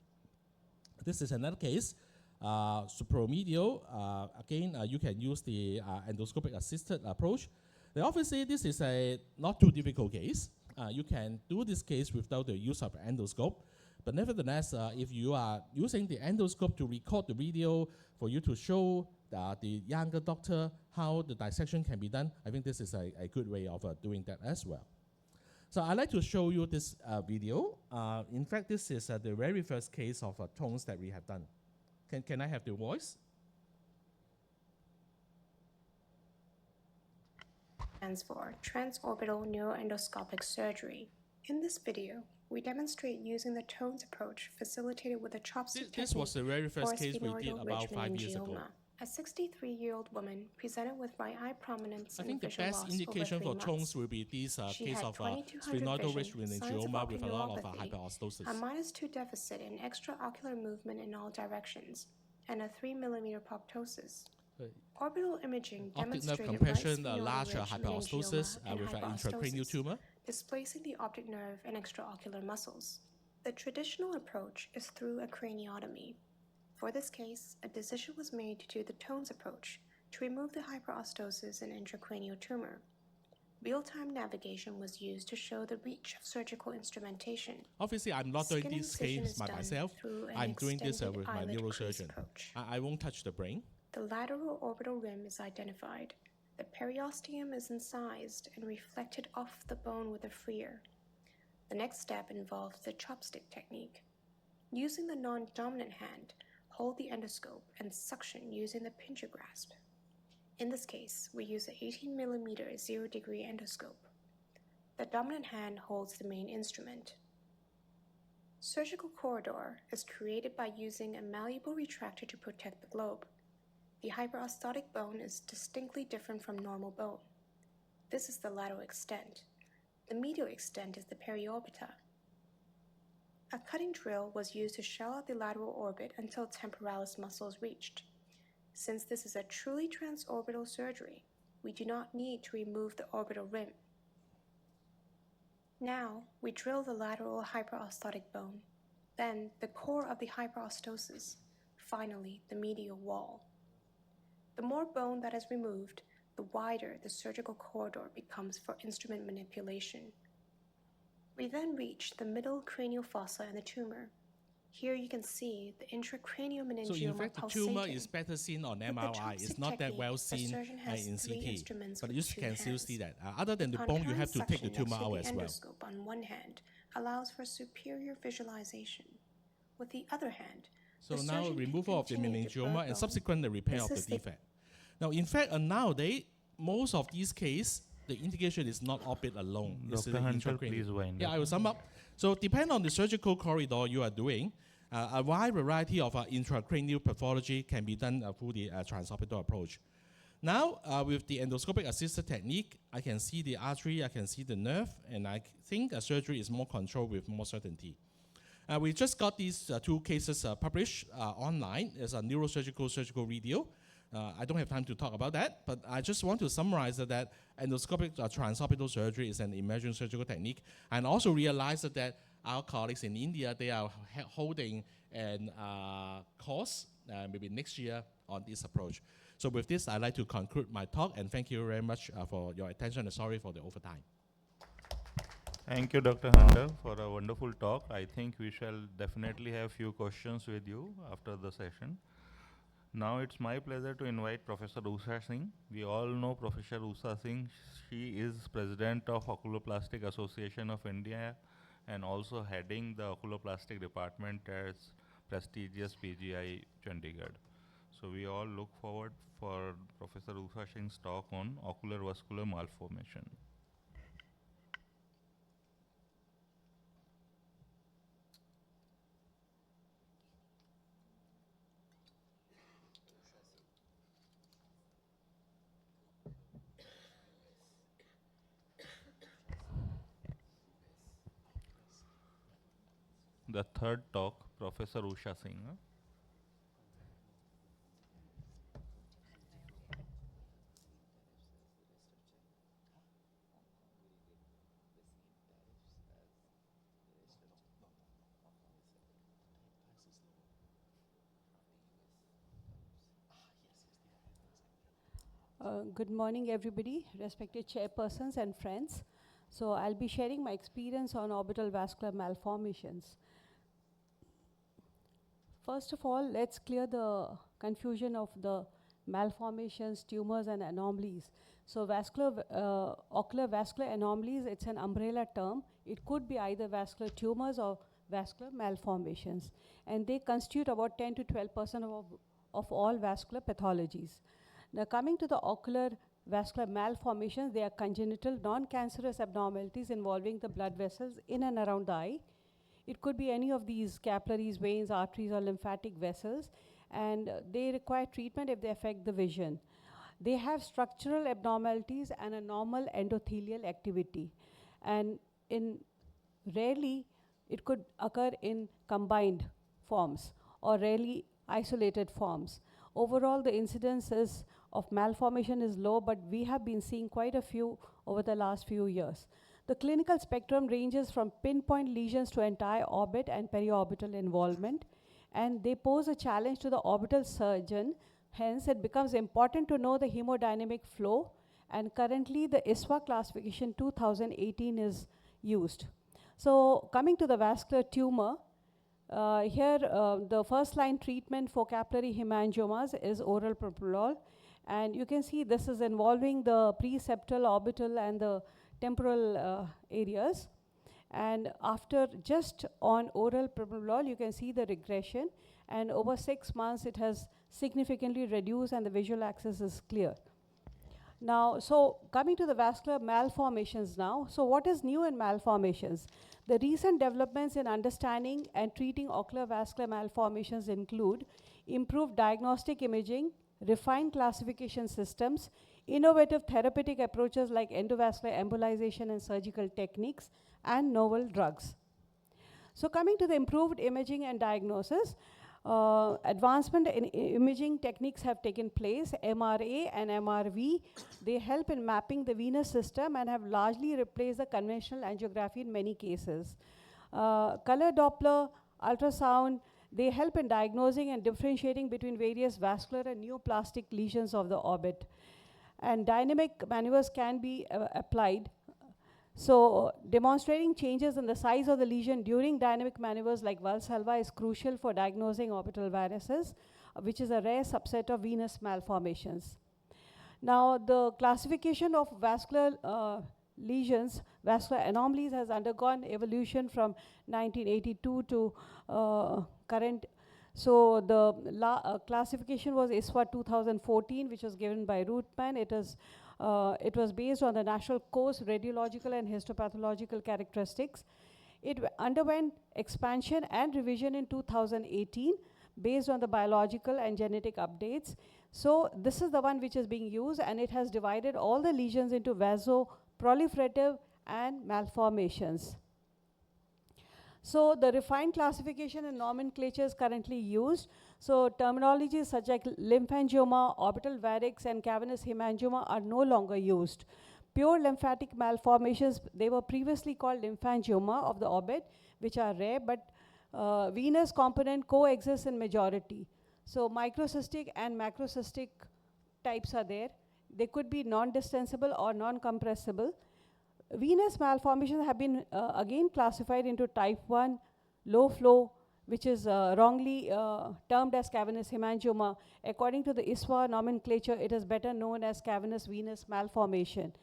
This is another case, supromedial. Again, you can use the endoscopic assisted approach. Now, obviously, this is a not too difficult case. You can do this case without the use of endoscope. But nevertheless, if you are using the endoscope to record the video for you to show the younger doctor how the dissection can be done, I think this is a good way of doing that as well. So I'd like to show you this video. In fact, this is the very first case of tones that we have done. Can I have the voice? Stands for transorbital neuroendoscopic surgery. In this video, we demonstrate using the tones approach facilitated with a chopstick technique. This was the very first case we did about 5 years ago. A 63-year-old woman presented with right eye prominence I and think the visual best loss indication over for 3 tones months. will be this She case had of 2200 sphenoidal vision, ridge signs of meningioma with a lot of oculoplasty, hyperostosis. a -2 deficit in extraocular movement in all directions, and a 3mm proptosis. Orbital imaging Optic nerve demonstrated compression, right large sphenoidal ridge hyperostosis meningioma and with an hyperostosis, intracranial tumor. displacing the optic nerve and extraocular muscles. The traditional approach is through a craniotomy. For this case, a decision was made to do the tones approach to remove the hyperostosis and intracranial tumor. Real-time navigation was used to show the reach of surgical instrumentation. Obviously, I'm not doing Skin this incision case is by done myself. through an I'm doing this extended with my eyelid crease neurosurgeon. approach. I won't touch the brain. The lateral orbital rim is identified. The periosteum is incised and reflected off the bone with a freer. The next step involves the chopstick technique. Using the non-dominant hand, hold the endoscope and suction using the pincher grasp. In this case, we use an 18mm 0-degree endoscope. The dominant hand holds the main instrument. Surgical corridor is created by using a malleable retractor to protect the globe. The hyperostotic bone is distinctly different from normal bone. This is the lateral extent. The medial extent is the periorbita. A cutting drill was used to shell out the lateral orbit until temporalis muscle is reached. Since this is a truly transorbital surgery, we do not need to remove the orbital rim. Now, we drill the lateral hyperostotic bone, then the core of the hyperostosis, finally the medial wall. The more bone that is removed, the wider the surgical corridor becomes for instrument manipulation. We then reach the middle cranial fossa and the tumor. Here you can see the intracranial meningioma So in fact, the tumor is better seen on With the MRI. It's chopstick not that technique, well the seen surgeon has in 3 CT. instruments But with you 2 can still hands. see that. Other than the bone, you Concurrent have to take the suction tumor next to out the as well. endoscope on one hand allows for superior visualization. With the other hand, So the now surgeon can removal of the continue to burr meningioma and bone. subsequent the repair This of the is the- defect. Now, in fact, nowadays, most of these cases, the indication is not orbit alone. It's Dr. the Hansel, intracranial. please wind Yeah, up. I will sum up. So depend on the surgical corridor you are doing, a wide variety of intracranial pathology can be done through the transorbital approach. Now, with the endoscopic assisted technique, I can see the artery, I can see the nerve, and I think surgery is more controlled with more certainty. We just got these 2 cases published online as a neurosurgical surgical video. I don't have time to talk about that, but I just want to summarize that endoscopic transorbital surgery is an emerging surgical technique, and also realize that our colleagues in India, they are holding an course maybe next year on this approach. So with this, I'd like to conclude my talk, and thank you very much for your attention, and sorry for the overtime. Thank you, Dr. Handel, for a wonderful talk. I think we shall definitely have few questions with you after the session. Now it's my pleasure to invite Professor Usha Singh. We all know Professor Usha Singh. She is President of Oculoplastic Association of India and also heading the Oculoplastic department at prestigious PGI Chandigarh. So we all look forward for Professor Usha Singh's talk on ocular vascular malformation. the third talk, Professor Usha Singh. Good morning, everybody, respected chairpersons and friends. So I'll be sharing my experience on orbital vascular malformations. First of all, let's clear the confusion of the malformations, tumors, and anomalies. So ocular vascular anomalies, it's an umbrella term. It could be either vascular tumors or vascular malformations. And they constitute about 10 to 12% of all vascular pathologies. Now, coming to the ocular vascular malformations, they are congenital, non-cancerous abnormalities involving the blood vessels in and around the eye. It could be any of these capillaries, veins, arteries, or lymphatic vessels, and they require treatment if they affect the vision. They have structural abnormalities and a normal endothelial activity. And rarely, it could occur in combined forms or rarely isolated forms. Overall, the incidence of malformation is low, but we have been seeing quite a few over the last few years. The clinical spectrum ranges from pinpoint lesions to entire orbit and periorbital involvement, and they pose a challenge to the orbital surgeon. Hence, it becomes important to know the hemodynamic flow, and currently the ISWA classification 2018 is used. So, coming to the vascular tumor, here the first line treatment for capillary hemangiomas is oral propranolol. And you can see this is involving the preseptal, orbital, and the temporal areas. And after just on oral propranolol, you can see the regression. And over 6 months, it has significantly reduced and the visual axis is clear. Now, so coming to the vascular malformations now. So what is new in malformations? The recent developments in understanding and treating ocular vascular malformations include improved diagnostic imaging, refined classification systems, innovative therapeutic approaches like endovascular embolization and surgical techniques, and novel drugs. So coming to the improved imaging and diagnosis, advancement in imaging techniques have taken place. MRA and MRV, they help in mapping the venous system and have largely replaced the conventional angiography in many cases. Color Doppler, ultrasound, they help in diagnosing and differentiating between various vascular and neoplastic lesions of the orbit. And dynamic maneuvers can be applied. So demonstrating changes in the size of the lesion during dynamic maneuvers like Valsalva is crucial for diagnosing orbital varices, which is a rare subset of venous malformations. Now, the classification of vascular lesions, vascular anomalies has undergone evolution from 1982 to current. So the classification was ISWA 2014, which was given by Rootman. It was based on the National Course Radiological and Histopathological Characteristics. It underwent expansion and revision in 2018 based on the biological and genetic updates. So this is the one which is being used, and it has divided all the lesions into vasoproliferative and malformations. So the refined classification and nomenclature is currently used. So terminologies such as lymphangioma, orbital varix, and cavernous hemangioma are no longer used. Pure lymphatic malformations, they were previously called lymphangioma of the orbit, which are rare, but venous component coexists in majority. So microcystic and macrocystic types are there. They could be non-distensible or non-compressible. Venous malformations have been again classified into type 1, low flow, which is wrongly termed as cavernous hemangioma. According to the ISWA nomenclature, it is better known as cavernous venous malformation.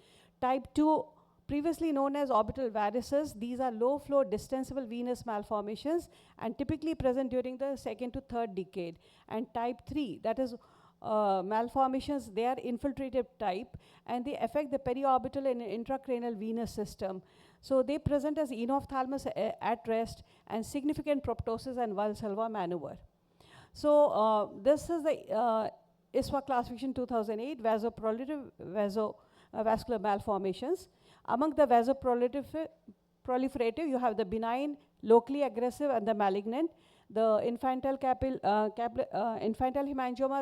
Type 2, previously known as orbital varices, these are low flow distensible venous malformations and typically present during the 2nd to 3rd decade. And type 3, that is malformations, they are infiltrative type and they affect the periorbital and intracranial venous system. So they present as enophthalmos at rest and significant proptosis and Valsalva maneuver. So this is the ISWA classification 2008, vasoproliferative vascular malformations. Among the vasoproliferative, you have the benign locally aggressive and the malignant. The infantile hemangiomas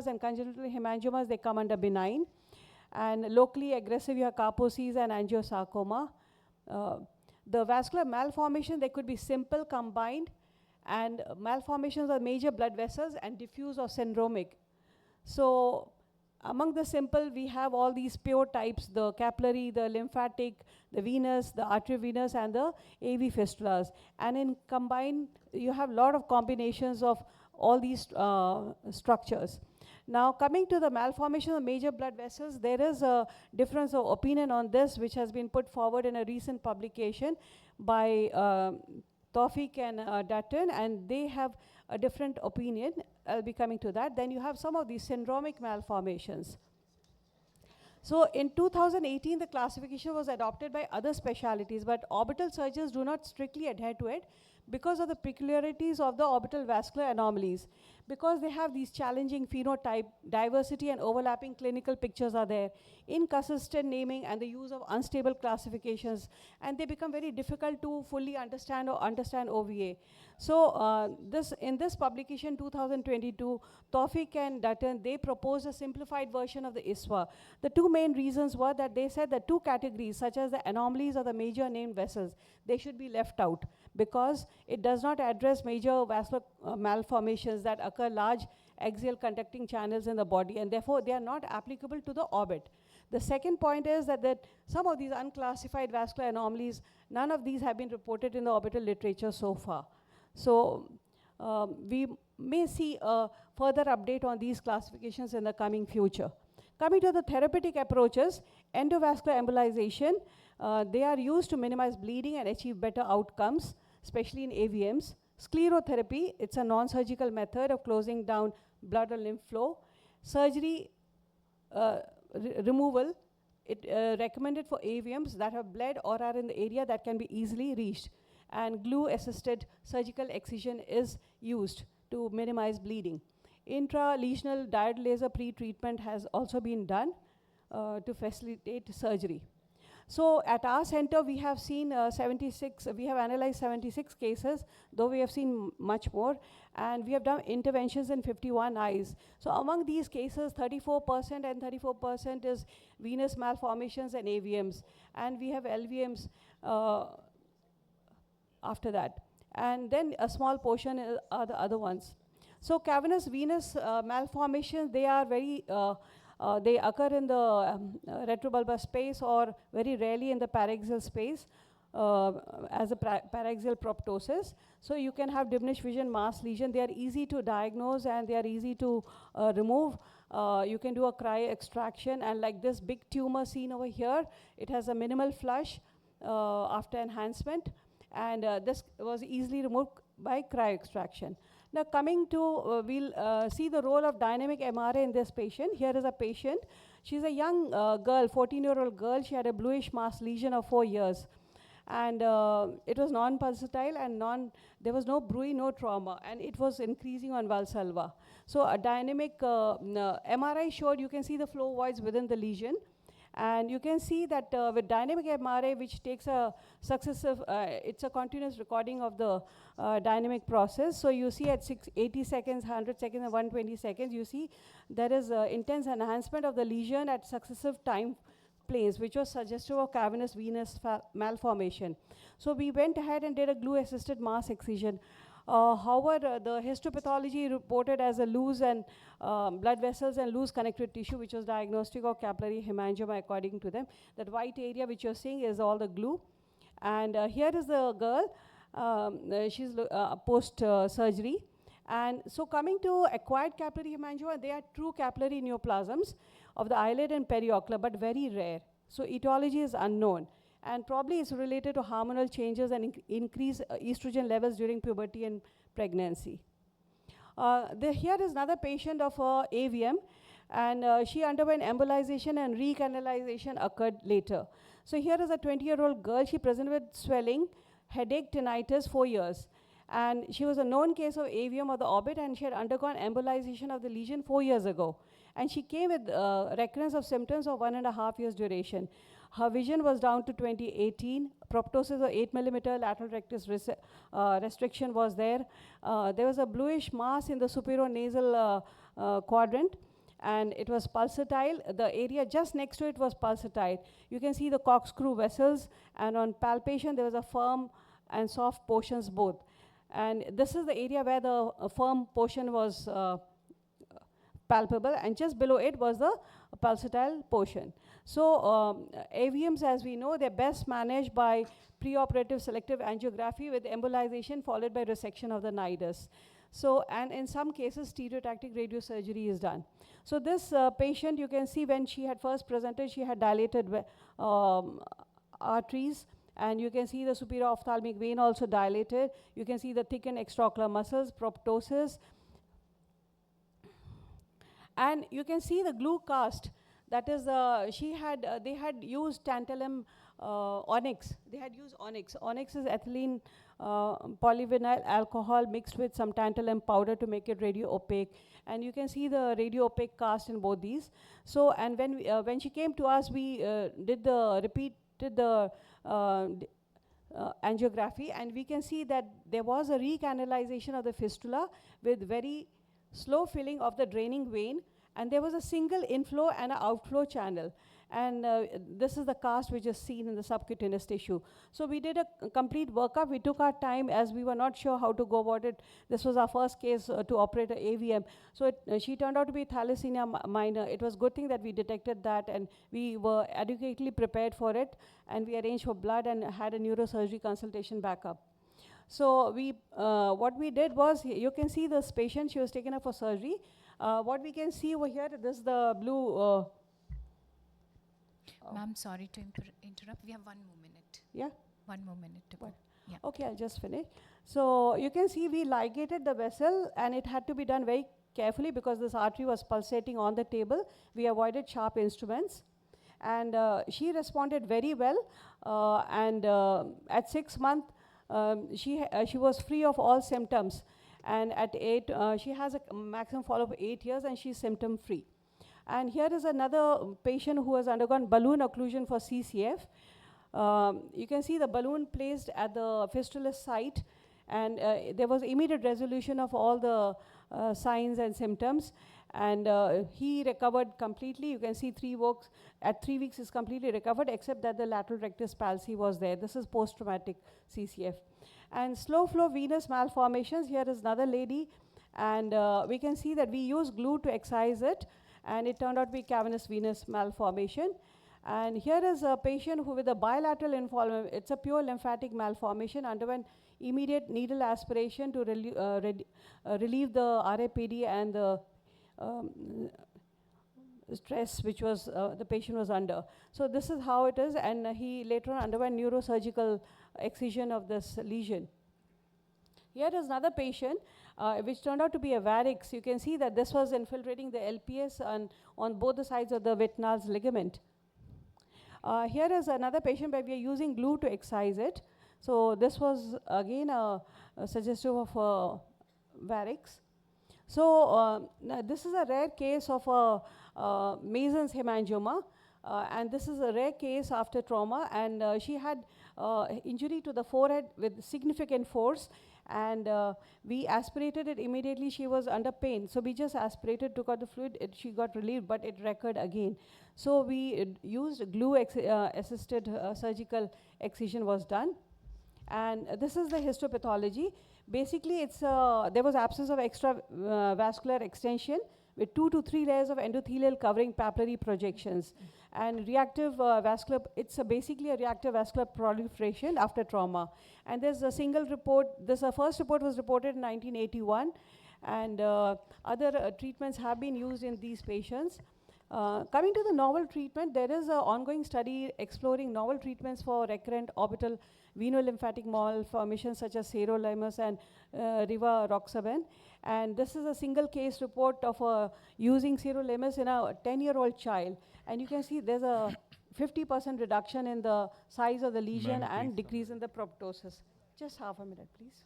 and congenital hemangiomas, they come under benign. And locally aggressive, you have Kaposi's and angiosarcoma. The vascular malformation, they could be simple, combined, and malformations of major blood vessels and diffuse or syndromic. So among the simple, we have all these pure types, the capillary, the lymphatic, the venous, the arteriovenous, and the AV fistulas. And in combined, you have a lot of combinations of all these structures. Now, coming to the malformation of major blood vessels, there is a difference of opinion on this, which has been put forward in a recent publication by Tawfiq and Dutton, and they have a different opinion. I'll be coming to that. Then you have some of these syndromic malformations. So in 2018, the classification was adopted by other specialties, but orbital surgeons do not strictly adhere to it because of the peculiarities of the orbital vascular anomalies. Because they have these challenging phenotype, diversity and overlapping clinical pictures are there, inconsistent naming and the use of unstable classifications, and they become very difficult to fully understand or understand OVA. So in this publication, 2022, Tawfiq and Dutton, they proposed a simplified version of the ISWA. The two main reasons were that they said that two categories, such as the anomalies of the major named vessels, they should be left out because it does not address major vascular malformations that occur large axial conducting channels in the body, and therefore they are not applicable to the orbit. The second point is that some of these unclassified vascular anomalies, none of these have been reported in the orbital literature so far. So we may see a further update on these classifications in the coming future. Coming to the therapeutic approaches, endovascular embolization, they are used to minimize bleeding and achieve better outcomes, especially in AVMs. Sclerotherapy, it's a non-surgical method of closing down blood or lymph flow. Surgery removal, it recommended for AVMs that have bled or are in the area that can be easily reached. And glue-assisted surgical excision is used to minimize bleeding. Intralesional diode laser pre-treatment has also been done to facilitate surgery. So at our center, we have seen we have analyzed 76 cases, though we have seen much more, and we have done interventions in 51 eyes. So among these cases, 34% and 34% is venous malformations and AVMs, and we have LVMs after that. And then a small portion are the other ones. So cavernous venous malformations, they are very they occur in the retrobulbar space or very rarely in the paraxial space as a paraxial proptosis. So you can have diminished vision mass lesion. They are easy to diagnose and they are easy to remove. You can do a cryo extraction, and like this big tumor seen over here, it has a minimal flush after enhancement, and this was easily removed by cryo extraction. Now coming to, we'll see the role of dynamic MRI in this patient. Here is a patient. She's a young girl, 14-year-old girl. She had a bluish mass lesion of 4 years. And it was non-pulsatile and there was no bruit, no trauma, and it was increasing on Valsalva. So a dynamic MRI showed, you can see the flow voids within the lesion. And you can see that with dynamic MRI, which takes a successive, it's a continuous recording of the dynamic process. So you see at 80 seconds, 100 seconds, and 120 seconds, you see there is intense enhancement of the lesion at successive time planes, which was suggestive of cavernous venous malformation. So we went ahead and did a glue-assisted mass excision. However, the histopathology reported as a loose and blood vessels and loose connective tissue, which was diagnostic of capillary hemangioma according to them. That white area which you're seeing is all the glue. And here is the girl. She's post-surgery. And so coming to acquired capillary hemangioma, they are true capillary neoplasms of the eyelid and periocular, but very rare. So etiology is unknown. And probably it's related to hormonal changes and increased estrogen levels during puberty and pregnancy. Here is another patient of AVM, and she underwent embolization and recanalization occurred later. So here is a 20-year-old girl. She presented with swelling, headache, tinnitus, 4 years. And she was a known case of AVM of the orbit, and she had undergone embolization of the lesion 4 years ago. And she came with recurrence of symptoms of 1.5 years duration. Her vision was down to 2018. Proptosis of 8 millimeter lateral rectus restriction was there. There was a bluish mass in the superior nasal quadrant, and it was pulsatile. The area just next to it was pulsatile. You can see the corkscrew vessels, and on palpation there was a firm and soft portions both. And this is the area where the firm portion was palpable, and just below it was the pulsatile portion. So AVMs, as we know, they're best managed by preoperative selective angiography with embolization followed by resection of the nidus. So, and in some cases, stereotactic radiosurgery is done. So this patient, you can see when she had first presented, she had dilated arteries, and you can see the superior ophthalmic vein also dilated. You can see the thickened extraocular muscles, proptosis. And you can see the glue cast. That is, they had used tantalum onyx. They had used onyx. Onyx is ethylene polyvinyl alcohol mixed with some tantalum powder to make it radio opaque. And you can see the radio opaque cast in both these. So, and when she came to us, we repeated the angiography, and we can see that there was a recanalization of the fistula with very slow filling of the draining vein, and there was a single inflow and an outflow channel. And this is the cast which is seen in the subcutaneous tissue. So we did a complete workup. We took our time as we were not sure how to go about it. This was our first case to operate an AVM. So she turned out to be thalassemia minor. It was a good thing that we detected that, and we were adequately prepared for it, and we arranged for blood and had a neurosurgery consultation backup. So what we did was, you can see this patient, she was taken up for surgery. What we can see over here, this is the blue. Ma'am, sorry to interrupt. We have 1 more minute. Yeah? 1 more minute to go. Yeah. Okay, I'll just finish. So you can see we ligated the vessel, and it had to be done very carefully because this artery was pulsating on the table. We avoided sharp instruments. And she responded very well. And at 6 months, she was free of all symptoms. And at 8, she has a maximum follow-up of 8 years, and she's symptom-free. And here is another patient who has undergone balloon occlusion for CCF. You can see the balloon placed at the fistula site, and there was immediate resolution of all the signs and symptoms. And he recovered completely. You can see 3 weeks, at 3 weeks is completely recovered, except that the lateral rectus palsy was there. This is post-traumatic CCF. And slow flow venous malformations, here is another lady, and we can see that we use glue to excise it, and it turned out to be cavernous venous malformation. And here is a patient who with a bilateral involvement, it's a pure lymphatic malformation, underwent immediate needle aspiration to relieve the RAPD and the stress which was the patient was under. So this is how it is, and he later on underwent neurosurgical excision of this lesion. Here is another patient which turned out to be a varix. You can see that this was infiltrating the LPS on both the sides of the Wittnall's ligament. Here is another patient where we are using glue to excise it. So this was again suggestive of varix. So this is a rare case of a Mason's hemangioma, and this is a rare case after trauma, and she had injury to the forehead with significant force, and we aspirated it immediately. She was under pain, so we just aspirated, took out the fluid, she got relieved, but it recurred again. So we used glue assisted surgical excision was done. And this is the histopathology. Basically, it's there was absence of extravascular extension with 2 to 3 layers of endothelial covering papillary projections. And reactive vascular, it's basically a reactive vascular proliferation after trauma. And there's a single report, first report was reported in 1981, and other treatments have been used in these patients. Coming to the novel treatment, there is an ongoing study exploring novel treatments for recurrent orbital venolymphatic malformations such as sirolimus and rivaroxaban. And this is a single case report of using sirolimus in a 10-year-old child. And you can see there's a 50% reduction in the size of the lesion and decrease in the proptosis. Just half a minute, please.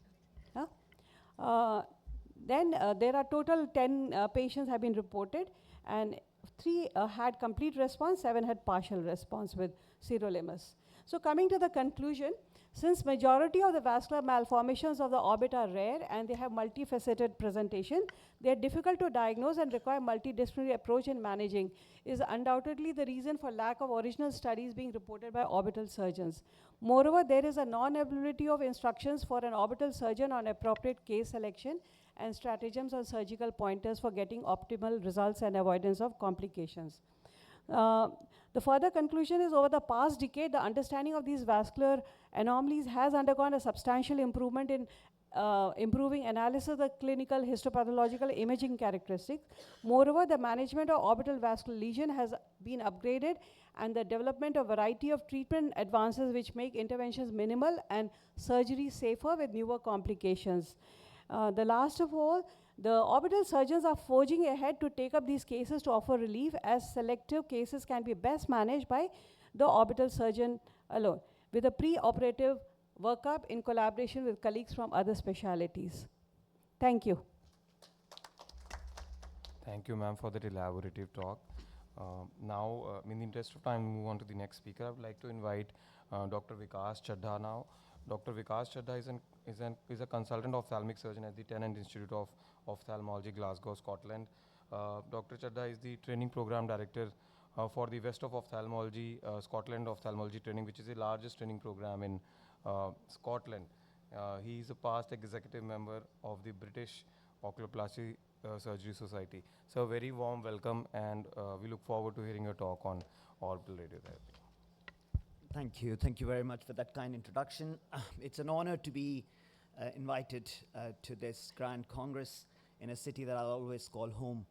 Then there are total 10 patients have been reported, and 3 had complete response, 7 had partial response with sirolimus. So coming to the conclusion, since majority of the vascular malformations of the orbit are rare and they have multifaceted presentation, they are difficult to diagnose and require multidisciplinary approach in managing, is undoubtedly the reason for lack of original studies being reported by orbital surgeons. Moreover, there is a non-availability of instructions for an orbital surgeon on appropriate case selection and stratagems or surgical pointers for getting optimal results and avoidance of complications. The further conclusion is over the past decade, the understanding of these vascular anomalies has undergone a substantial improvement in improving analysis of the clinical histopathological imaging characteristics. Moreover, the management of orbital vascular lesion has been upgraded and the development of variety of treatment advances which make interventions minimal and surgery safer with newer complications. The last of all, the orbital surgeons are forging ahead to take up these cases to offer relief, as selective cases can be best managed by the orbital surgeon alone, with a pre-operative workup in collaboration with colleagues from other specialities. Thank you. Thank you, ma'am, for that elaborative talk. Now, in the interest of time, move on to the next speaker. I would like to invite Dr. Vikas Chadha now. Dr. Vikas Chadha is a consultant ophthalmic surgeon at the Tennant Institute of Ophthalmology, Glasgow, Scotland. Dr. Chadha is the training program director for the West of Ophthalmology, Scotland Ophthalmology Training, which is the largest training program in Scotland. He is a past executive member of the British Oculoplasty Surgery Society. So a very warm welcome, and we look forward to hearing your talk on orbital radiotherapy. Thank you. Thank you very much for that kind introduction. It's an honor to be invited to this grand congress in a city that I'll always call home.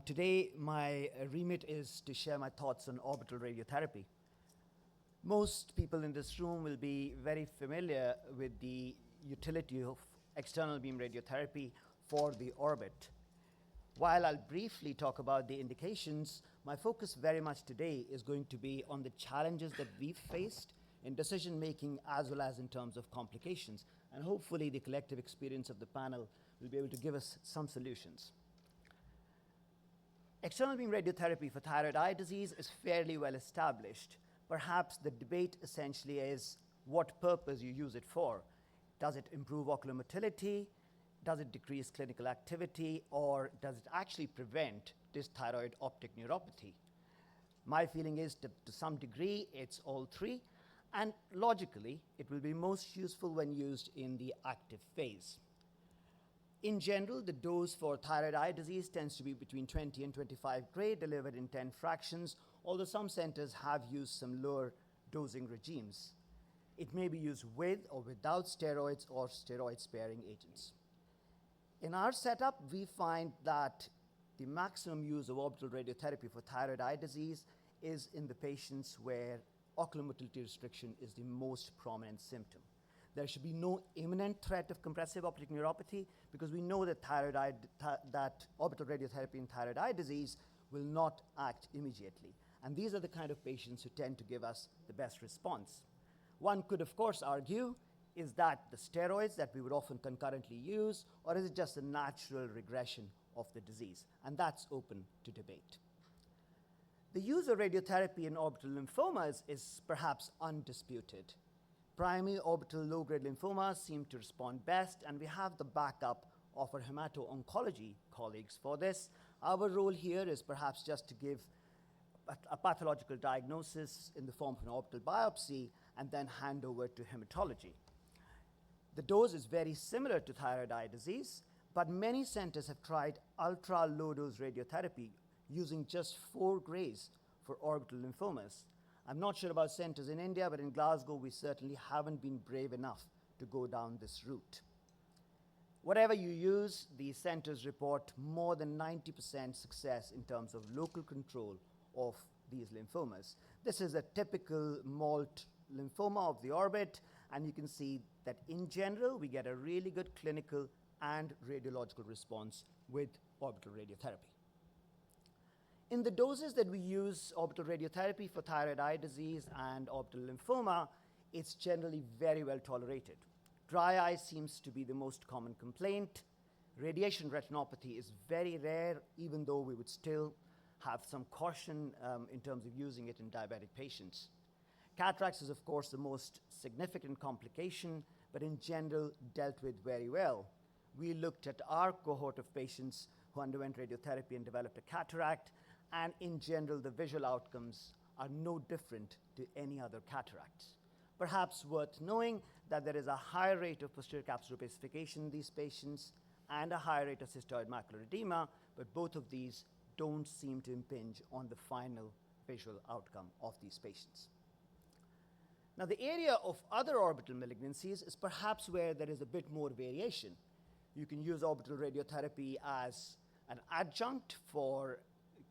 Today, my remit is to share my thoughts on orbital radiotherapy. Most people in this room will be very familiar with the utility of external beam radiotherapy for the orbit. While I'll briefly talk about the indications, my focus very much today is going to be on the challenges that we've faced in decision making as well as in terms of complications. And hopefully the collective experience of the panel will be able to give us some solutions. External beam radiotherapy for thyroid eye disease is fairly well established. Perhaps the debate essentially is what purpose you use it for. Does it improve ocular motility? Does it decrease clinical activity? Or does it actually prevent dysthyroid optic neuropathy? My feeling is that to some degree it's all three, and logically it will be most useful when used in the active phase. In general, the dose for thyroid eye disease tends to be between 20 and 25 gray, delivered in 10 fractions, although some centers have used some lower dosing regimes. It may be used with or without steroids or steroid-sparing agents. In our setup, we find that the maximum use of orbital radiotherapy for thyroid eye disease is in the patients where ocular motility restriction is the most prominent symptom. There should be no imminent threat of compressive optic neuropathy because we know that orbital radiotherapy in thyroid eye disease will not act immediately. And these are the kind of patients who tend to give us the best response. One could, of course, argue, is that the steroids that we would often concurrently use, or is it just a natural regression of the disease? And that's open to debate. The use of radiotherapy in orbital lymphomas is perhaps undisputed. Primary orbital low-grade lymphomas seem to respond best, and we have the backup of our hemato-oncology colleagues for this. Our role here is perhaps just to give a pathological diagnosis in the form of an orbital biopsy and then hand over to hematology. The dose is very similar to thyroid eye disease, but many centers have tried ultra-low-dose radiotherapy using just 4 grays for orbital lymphomas. I'm not sure about centers in India, but in Glasgow, we certainly haven't been brave enough to go down this route. Whatever you use, these centers report more than 90% success in terms of local control of these lymphomas. This is a typical MALT lymphoma of the orbit, and you can see that in general, we get a really good clinical and radiological response with orbital radiotherapy. In the doses that we use orbital radiotherapy for thyroid eye disease and orbital lymphoma, it's generally very well tolerated. Dry eye seems to be the most common complaint. Radiation retinopathy is very rare, even though we would still have some caution in terms of using it in diabetic patients. Cataracts is, of course, the most significant complication, but in general dealt with very well. We looked at our cohort of patients who underwent radiotherapy and developed a cataract, and in general, the visual outcomes are no different to any other cataracts. Perhaps worth knowing that there is a higher rate of posterior capsular opacification in these patients and a higher rate of cystoid macular edema, but both of these don't seem to impinge on the final visual outcome of these patients. Now, the area of other orbital malignancies is perhaps where there is a bit more variation. You can use orbital radiotherapy as an adjunct for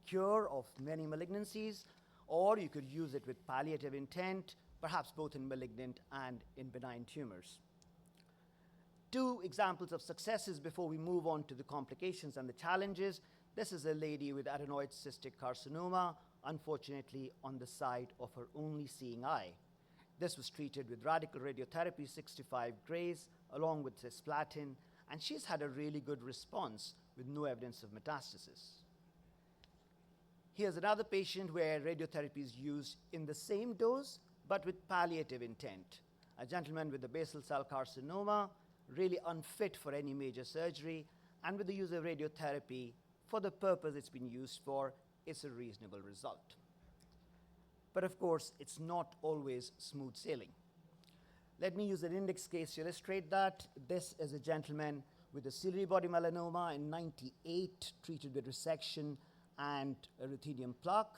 cure of many malignancies, or you could use it with palliative intent, perhaps both in malignant and in benign tumors. Two examples of successes before we move on to the complications and the challenges. This is a lady with adenoid cystic carcinoma, unfortunately on the side of her only seeing eye. This was treated with radical radiotherapy, 65 grays, along with cisplatin, and she's had a really good response with no evidence of metastasis. Here's another patient where radiotherapy is used in the same dose, but with palliative intent. A gentleman with a basal cell carcinoma, really unfit for any major surgery, and with the use of radiotherapy for the purpose it's been used for, it's a reasonable result. But of course, it's not always smooth sailing. Let me use an index case to illustrate that. This is a gentleman with a ciliary body melanoma in 98, treated with resection and a ruthenium plaque.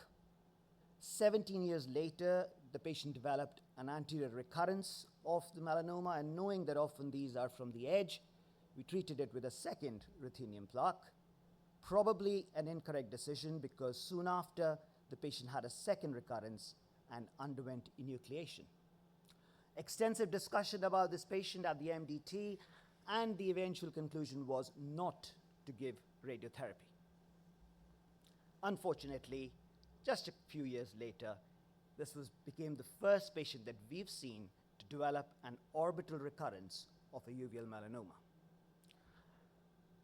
17 years later, the patient developed an anterior recurrence of the melanoma, and knowing that often these are from the edge, we treated it with a second ruthenium plaque. Probably an incorrect decision, because soon after, the patient had a second recurrence and underwent enucleation. Extensive discussion about this patient at the MDT, and the eventual conclusion was not to give radiotherapy. Unfortunately, just a few years later, this became the first patient that we've seen to develop an orbital recurrence of a uveal melanoma.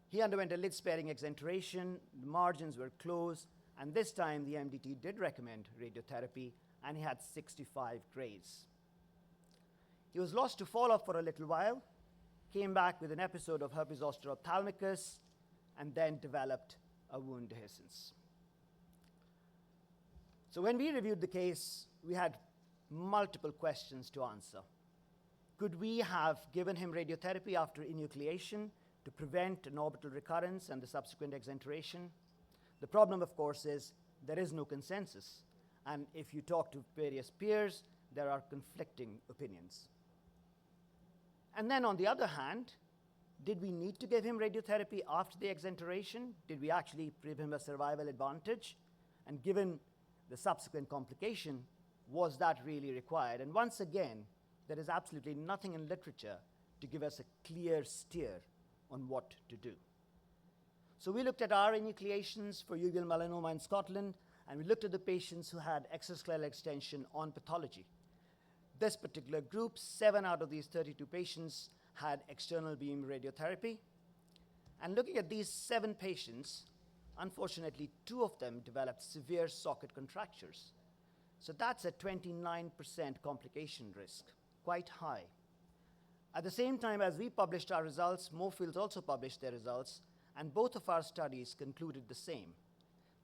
He underwent a lid-sparing exenteration, the margins were closed, and this time the MDT did recommend radiotherapy, and he had 65 grays. He was lost to follow-up for a little while, came back with an episode of herpes zoster ophthalmicus, and then developed a wound dehiscence. So when we reviewed the case, we had multiple questions to answer. Could we have given him radiotherapy after enucleation to prevent an orbital recurrence and the subsequent exenteration? The problem, of course, is there is no consensus. And if you talk to various peers, there are conflicting opinions. And then on the other hand, did we need to give him radiotherapy after the exenteration? Did we actually give him a survival advantage? And given the subsequent complication, was that really required? And once again, there is absolutely nothing in literature to give us a clear steer on what to do. So we looked at our enucleations for uveal melanoma in Scotland, and we looked at the patients who had extrascleral extension on pathology. This particular group, 7 out of these 32 patients had external beam radiotherapy. And looking at these 7 patients, unfortunately, 2 of them developed severe socket contractures. So that's a 29% complication risk, quite high. At the same time as we published our results, Moorfields also published their results, and both of our studies concluded the same.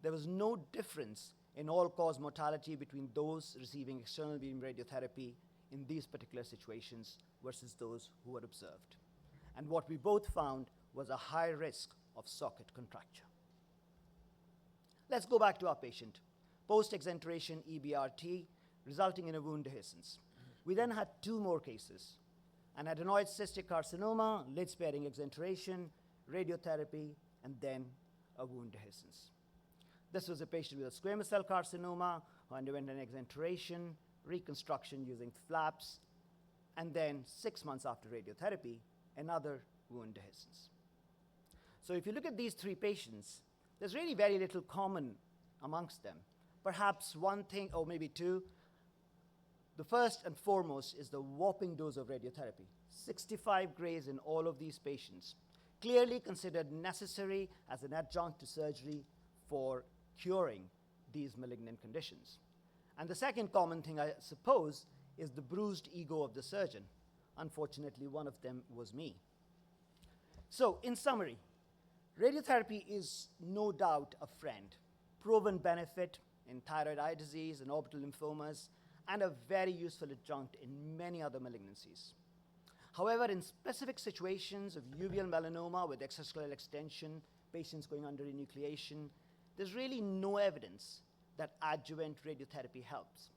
There was no difference in all-cause mortality between those receiving external beam radiotherapy in these particular situations versus those who were observed. And what we both found was a high risk of socket contracture. Let's go back to our patient. Post-exenteration EBRT, resulting in a wound dehiscence. We then had 2 more cases: an adenoid cystic carcinoma, lid-sparing exenteration, radiotherapy, and then a wound dehiscence. This was a patient with a squamous cell carcinoma who underwent an exenteration, reconstruction using flaps, and then 6 months after radiotherapy, another wound dehiscence. So if you look at these 3 patients, there's really very little common amongst them. Perhaps one thing, or maybe 2. The first and foremost is the whopping dose of radiotherapy. 65 grays in all of these patients, clearly considered necessary as an adjunct to surgery for curing these malignant conditions. And the second common thing, I suppose, is the bruised ego of the surgeon. Unfortunately, one of them was me. So, in summary, radiotherapy is no doubt a friend, proven benefit in thyroid eye disease and orbital lymphomas, and a very useful adjunct in many other malignancies. However, in specific situations of uveal melanoma with extrascleral extension, patients going under enucleation, there's really no evidence that adjuvant radiotherapy helps.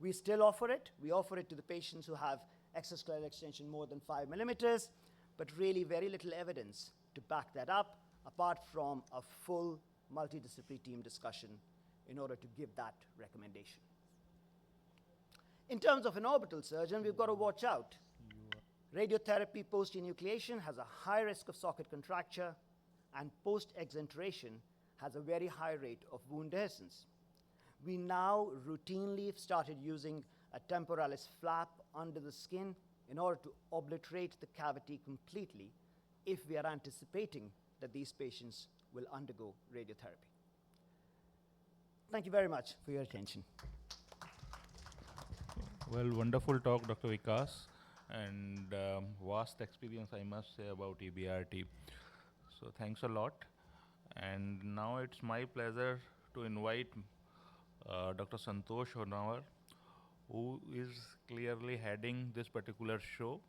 We still offer it. We offer it to the patients who have extrascleral extension more than 5 millimeters, but really very little evidence to back that up, apart from a full multidisciplinary team discussion in order to give that recommendation. In terms of an orbital surgeon, we've got to watch out. Radiotherapy post-enucleation has a high risk of socket contracture, and post-exenteration has a very high rate of wound dehiscence. We now routinely have started using a temporalis flap under the skin in order to obliterate the cavity completely if we are anticipating that these patients will undergo radiotherapy. Thank you very much for your attention. Well, wonderful talk, Dr. Vikas, and vast experience, I must say, about EBRT. So thanks a lot. And now it's my pleasure to invite Dr. Santosh Honawar, who is clearly heading this particular show.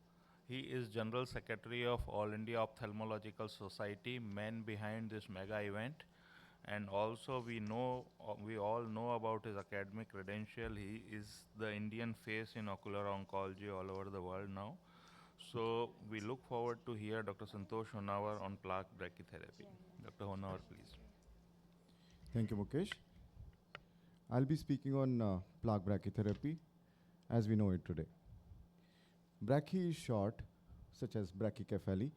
He is General Secretary of All India Ophthalmological Society, man behind this mega event. And also we all know about his academic credential. He is the Indian face in ocular oncology all over the world now. So we look forward to hear Dr. Santosh Honawar on plaque brachytherapy. Dr. Honawar, please. Thank you, Mukesh. I'll be speaking on plaque brachytherapy as we know it today. Brachy is short, such as brachycephaly,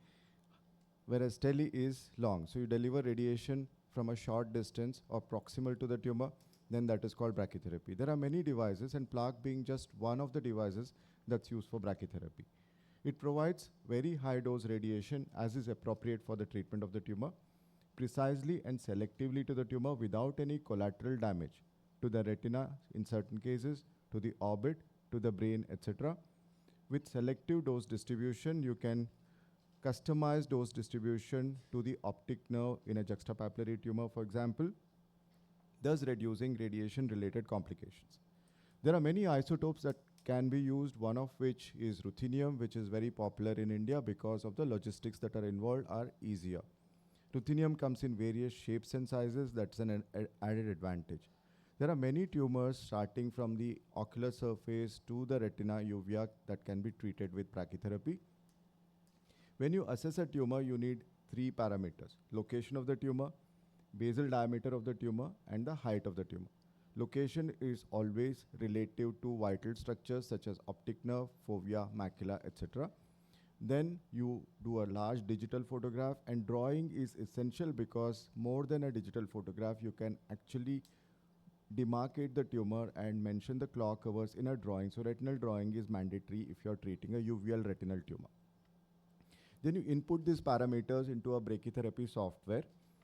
whereas tele is long. So you deliver radiation from a short distance or proximal to the tumor, then that is called brachytherapy. There are many devices, and plaque being just one of the devices that's used for brachytherapy. It provides very high dose radiation as is appropriate for the treatment of the tumor, precisely and selectively to the tumor without any collateral damage to the retina in certain cases, to the orbit, to the brain, etc. With selective dose distribution, you can customize dose distribution to the optic nerve in a juxtapapillary tumor, for example, thus reducing radiation-related complications. There are many isotopes that can be used, one of which is ruthenium, which is very popular in India because of the logistics that are involved are easier. Ruthenium comes in various shapes and sizes. That's an added advantage. There are many tumors starting from the ocular surface to the retina uvea that can be treated with brachytherapy. When you assess a tumor, you need 3 parameters: location of the tumor, basal diameter of the tumor, and the height of the tumor. Location is always relative to vital structures such as optic nerve, fovea, macula, etc. Then you do a large digital photograph, and drawing is essential because more than a digital photograph, you can actually demarcate the tumor and mention the clock hours in a drawing. So retinal drawing is mandatory if you're treating a uveal retinal tumor. Then you input these parameters into a brachytherapy software,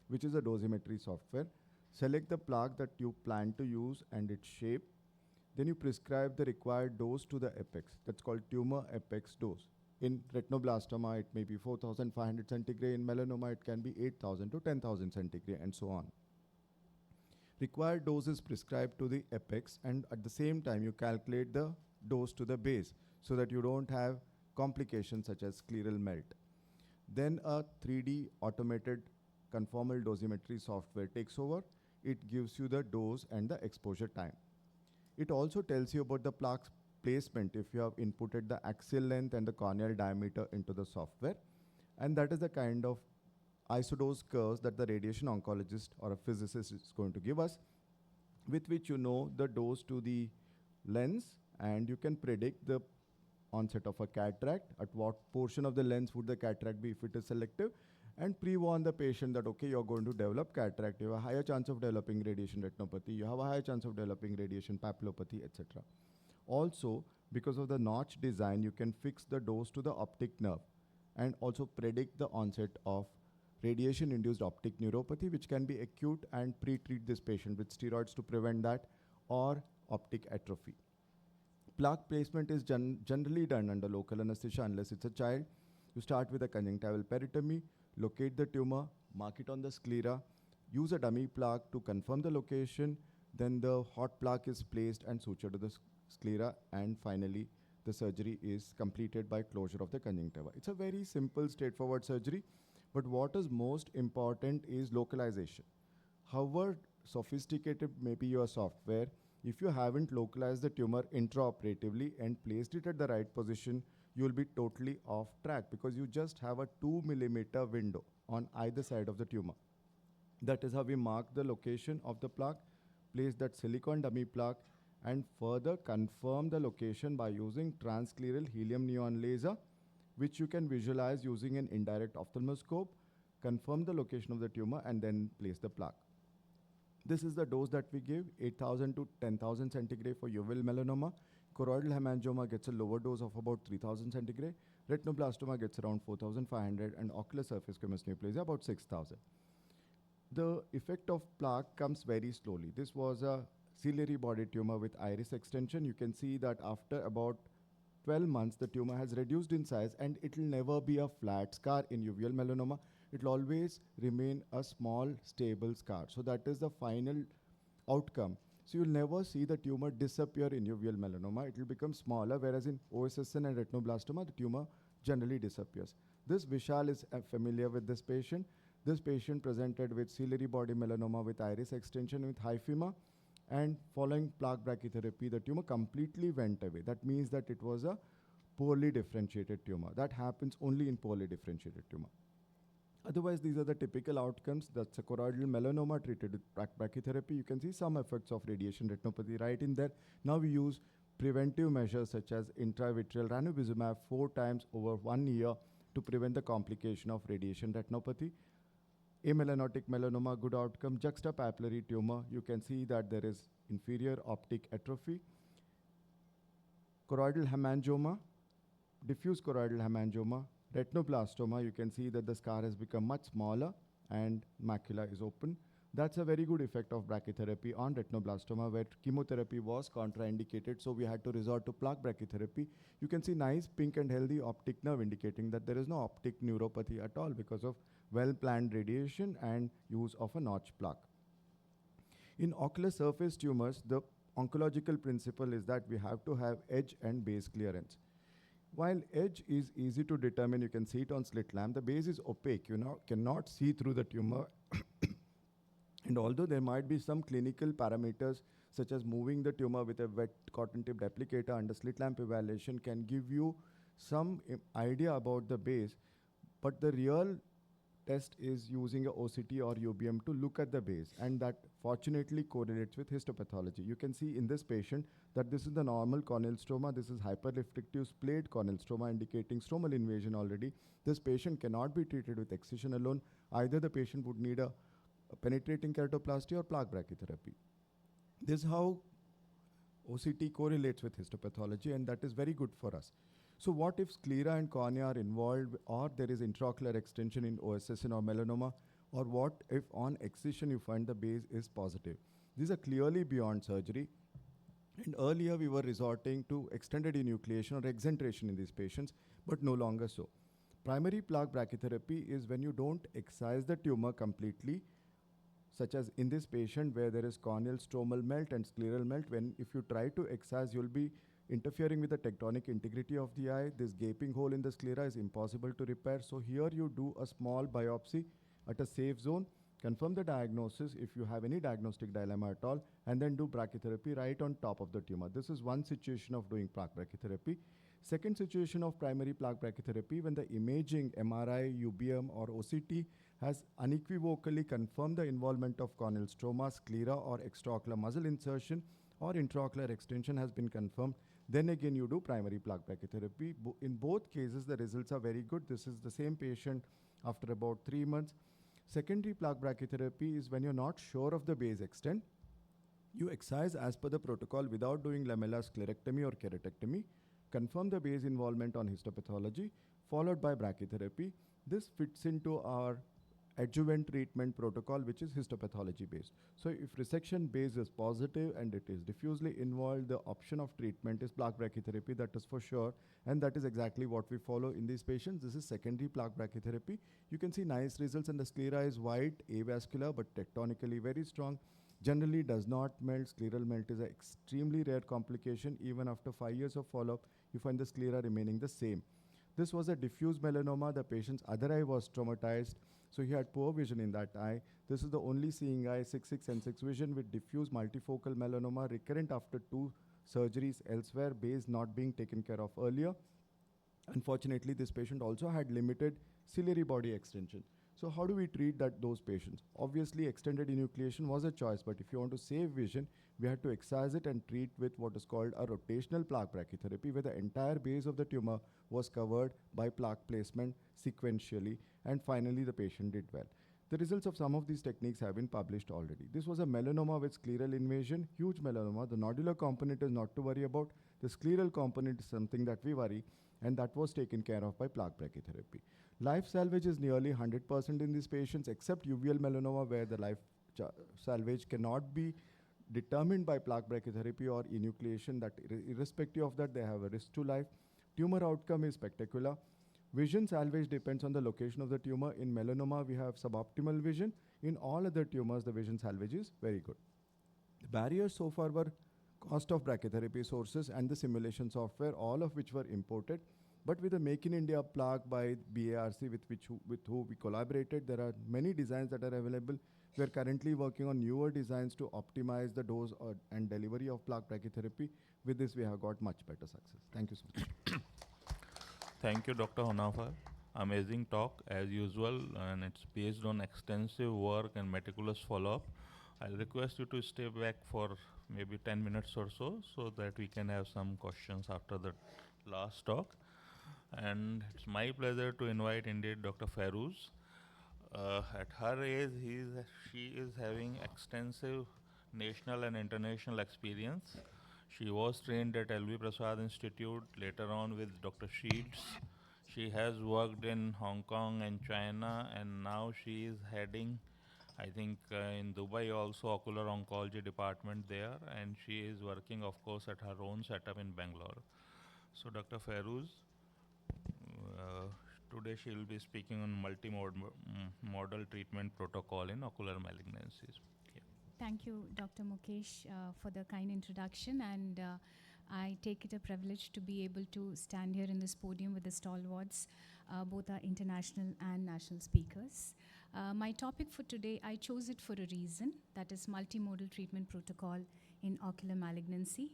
which is a dosimetry software. Select the plaque that you plan to use and its shape. Then you prescribe the required dose to the apex. That's called tumor apex dose. In retinoblastoma, it may be 4,500 centigrade. In melanoma, it can be 8,000 to 10,000 centigrade, and so on. Required dose is prescribed to the apex, and at the same time, you calculate the dose to the base so that you don't have complications such as scleral melt. Then a 3D automated conformal dosimetry software takes over. It gives you the dose and the exposure time. It also tells you about the plaque placement if you have inputted the axial length and the corneal diameter into the software. And that is the kind of isodose curves that the radiation oncologist or a physicist is going to give us, with which you know the dose to the lens, and you can predict the onset of a cataract, at what portion of the lens would the cataract be if it is selective, and pre-warn the patient that, okay, you're going to develop cataract, you have a higher chance of developing radiation retinopathy, you have a higher chance of developing radiation papillopathy, etc. Also, because of the notch design, you can fix the dose to the optic nerve and also predict the onset of radiation-induced optic neuropathy, which can be acute, and pre-treat this patient with steroids to prevent that, or optic atrophy. Plaque placement is generally done under local anesthesia unless it's a child. You start with a conjunctival peritomy, locate the tumor, mark it on the sclera, use a dummy plaque to confirm the location, then the hot plaque is placed and sutured to the sclera, and finally the surgery is completed by closure of the conjunctiva. It's a very simple, straightforward surgery, but what is most important is localization. However sophisticated may be your software, if you haven't localized the tumor intraoperatively and placed it at the right position, you will be totally off track because you just have a 2 millimeter window on either side of the tumor. That is how we mark the location of the plaque, place that silicone dummy plaque, and further confirm the location by using transscleral helium neon laser, which you can visualize using an indirect ophthalmoscope, confirm the location of the tumor, and then place the plaque. This is the dose that we give, 8,000 to 10,000 centigrade for uveal melanoma. Choroidal hemangioma gets a lower dose of about 3,000 centigrade. Retinoblastoma gets around 4,500, and ocular surface squamous neoplasia about 6,000. The effect of plaque comes very slowly. This was a ciliary body tumor with iris extension. You can see that after about 12 months, the tumor has reduced in size, and it will never be a flat scar in uveal melanoma. It will always remain a small, stable scar. So that is the final outcome. So you'll never see the tumor disappear in uveal melanoma. It will become smaller, whereas in OSSN and retinoblastoma, the tumor generally disappears. This Vishal is familiar with this patient. This patient presented with ciliary body melanoma with iris extension with hyphema, and following plaque brachytherapy, the tumor completely went away. That means that it was a poorly differentiated tumor. That happens only in poorly differentiated tumor. Otherwise, these are the typical outcomes. That's a choroidal melanoma treated with plaque brachytherapy. You can see some effects of radiation retinopathy right in there. Now we use preventive measures such as intravitreal ranibizumab 4 times over 1 year to prevent the complication of radiation retinopathy. Amelanotic melanoma, good outcome. Juxtapapillary tumor, you can see that there is inferior optic atrophy. Choroidal hemangioma, diffuse choroidal hemangioma, retinoblastoma, you can see that the scar has become much smaller and macula is open. That's a very good effect of brachytherapy on retinoblastoma, where chemotherapy was contraindicated, so we had to resort to plaque brachytherapy. You can see nice pink and healthy optic nerve indicating that there is no optic neuropathy at all because of well-planned radiation and use of a notch plaque. In ocular surface tumors, the oncological principle is that we have to have edge and base clearance. While edge is easy to determine, you can see it on slit lamp, the base is opaque, you cannot see through the tumor. And although there might be some clinical parameters such as moving the tumor with a wet cotton tip applicator under slit lamp evaluation can give you some idea about the base, but the real test is using a OCT or UBM to look at the base, and that fortunately correlates with histopathology. You can see in this patient that this is the normal corneal stroma, this is hyperreflective splayed corneal stroma indicating stromal invasion already. This patient cannot be treated with excision alone. Either the patient would need a penetrating keratoplasty or plaque brachytherapy. This is how OCT correlates with histopathology, and that is very good for us. So what if sclera and cornea are involved, or there is intraocular extension in OSSN or melanoma, or what if on excision you find the base is positive? These are clearly beyond surgery. And earlier we were resorting to extended enucleation or exentration in these patients, but no longer so. Primary plaque brachytherapy is when you don't excise the tumor completely, such as in this patient where there is corneal stromal melt and scleral melt. When if you try to excise, you'll be interfering with the tectonic integrity of the eye. This gaping hole in the sclera is impossible to repair. So here you do a small biopsy at a safe zone, confirm the diagnosis if you have any diagnostic dilemma at all, and then do brachytherapy right on top of the tumor. This is one situation of doing plaque brachytherapy. Second situation of primary plaque brachytherapy, when the imaging, MRI, UBM or OCT has unequivocally confirmed the involvement of corneal stroma, sclera or extraocular muscle insertion, or intraocular extension has been confirmed, then again you do primary plaque brachytherapy. In both cases, the results are very good. This is the same patient after about 3 months. Secondary plaque brachytherapy is when you're not sure of the base extent. You excise as per the protocol without doing lamellar sclerectomy or keratectomy, confirm the base involvement on histopathology, followed by brachytherapy. This fits into our adjuvant treatment protocol, which is histopathology based. So if resection base is positive and it is diffusely involved, the option of treatment is plaque brachytherapy, that is for sure. And that is exactly what we follow in these patients. This is secondary plaque brachytherapy. You can see nice results, and the sclera is white, avascular, but tectonically very strong. Generally does not melt. Scleral melt is an extremely rare complication. Even after 5 years of follow-up, you find the sclera remaining the same. This was a diffuse melanoma. The patient's other eye was traumatized, so he had poor vision in that eye. This is the only seeing eye, 6/6 and 6 vision with diffuse multifocal melanoma, recurrent after 2 surgeries elsewhere, base not being taken care of earlier. Unfortunately, this patient also had limited ciliary body extension. So how do we treat those patients? Obviously, extended enucleation was a choice, but if you want to save vision, we had to excise it and treat with what is called a rotational plaque brachytherapy, where the entire base of the tumor was covered by plaque placement sequentially, and finally the patient did well. The results of some of these techniques have been published already. This was a melanoma with scleral invasion, huge melanoma. The nodular component is not to worry about. The scleral component is something that we worry, and that was taken care of by plaque brachytherapy. Life salvage is nearly 100% in these patients, except uveal melanoma, where the life salvage cannot be determined by plaque brachytherapy or enucleation. That irrespective of that, they have a risk to life. Tumor outcome is spectacular. Vision salvage depends on the location of the tumor. In melanoma, we have suboptimal vision. In all other tumors, the vision salvage is very good. The barriers so far were cost of brachytherapy sources and the simulation software, all of which were imported. But with the Make in India plaque by BARC, with who we collaborated, there are many designs that are available. We are currently working on newer designs to optimize the dose and delivery of plaque brachytherapy. With this, we have got much better success. Thank you so much. Thank you, Dr. Honafar. Amazing talk as usual, and it's based on extensive work and meticulous follow-up. I'll request you to stay back for maybe 10 minutes or so that we can have some questions after the last talk. And it's my pleasure to invite indeed Dr. Feroz. At her age, she is having extensive national and international experience. She was trained at L.V. Prasad Institute, later on with Dr. Shields. She has worked in Hong Kong and China, and now she is heading, I think, in Dubai also, Ocular Oncology department there, and she is working, of course, at her own setup in Bangalore. So, Dr. Feroz, today she will be speaking on multi-modal treatment protocol in ocular malignancies. Thank you, Dr. Mukesh, for the kind introduction, and I take it a privilege to be able to stand here in this podium with the stalwarts, both are international and national speakers. My topic for today, I chose it for a reason, that is multimodal treatment protocol in ocular malignancy.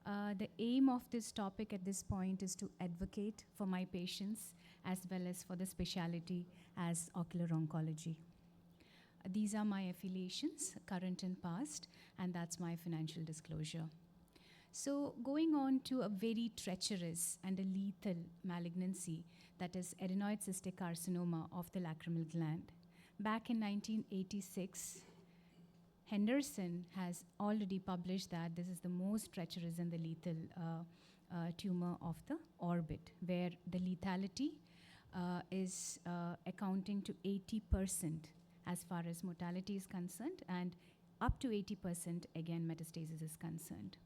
The aim of this topic at this point is to advocate for my patients as well as for the specialty as ocular oncology. These are my affiliations, current and past, and that's my financial disclosure. So going on to a very treacherous and a lethal malignancy, that is adenoid cystic carcinoma of the lacrimal gland. Back in 1986, Henderson has already published that this is the most treacherous and the lethal tumor of the orbit, where the lethality is accounting to 80% as far as mortality is concerned, and up to 80% again metastasis is concerned.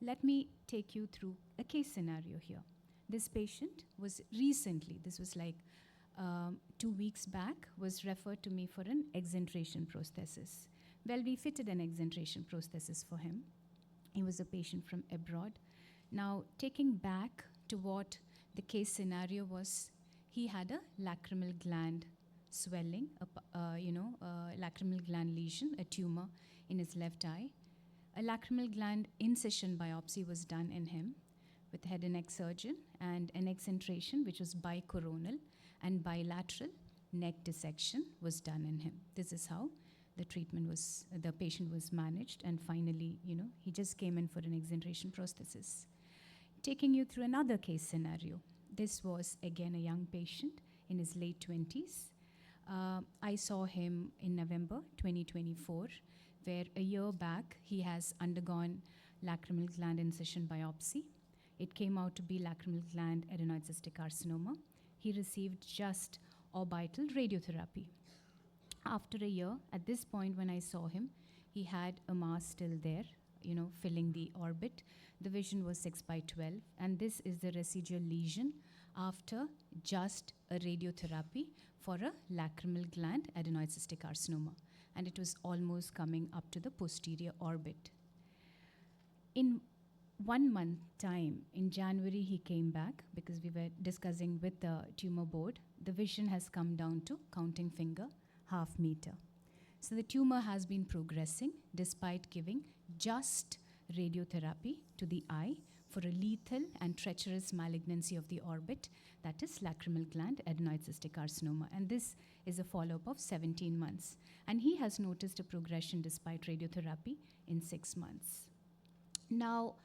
Let me take you through a case scenario here. This patient was recently, this was like 2 weeks back, was referred to me for an exentration prosthesis. Well, we fitted an exentration prosthesis for him. He was a patient from abroad. Now, taking back to what the case scenario was, he had a lacrimal gland swelling, lacrimal gland lesion, a tumor in his left eye. A lacrimal gland incision biopsy was done in him with head and neck surgeon, and an exentration, which was bicoronal, and bilateral neck dissection was done in him. This is how the treatment was, the patient was managed, and finally, he just came in for an exentration prosthesis. Taking you through another case scenario. This was again a young patient in his late 20s. I saw him in November 2024, where a year back he has undergone lacrimal gland incision biopsy. It came out to be lacrimal gland adenoid cystic carcinoma. He received just orbital radiotherapy. After a year, at this point when I saw him, he had a mass still there, filling the orbit. The vision was 6/12, and this is the residual lesion after just a radiotherapy for a lacrimal gland adenoid cystic carcinoma, and it was almost coming up to the posterior orbit. In 1 month time, in January, he came back because we were discussing with the tumor board. The vision has come down to counting finger, ½ meter. So the tumor has been progressing despite giving just radiotherapy to the eye for a lethal and treacherous malignancy of the orbit, that is lacrimal gland adenoid cystic carcinoma. And this is a follow-up of 17 months. And he has noticed a progression despite radiotherapy in 6 months. Now,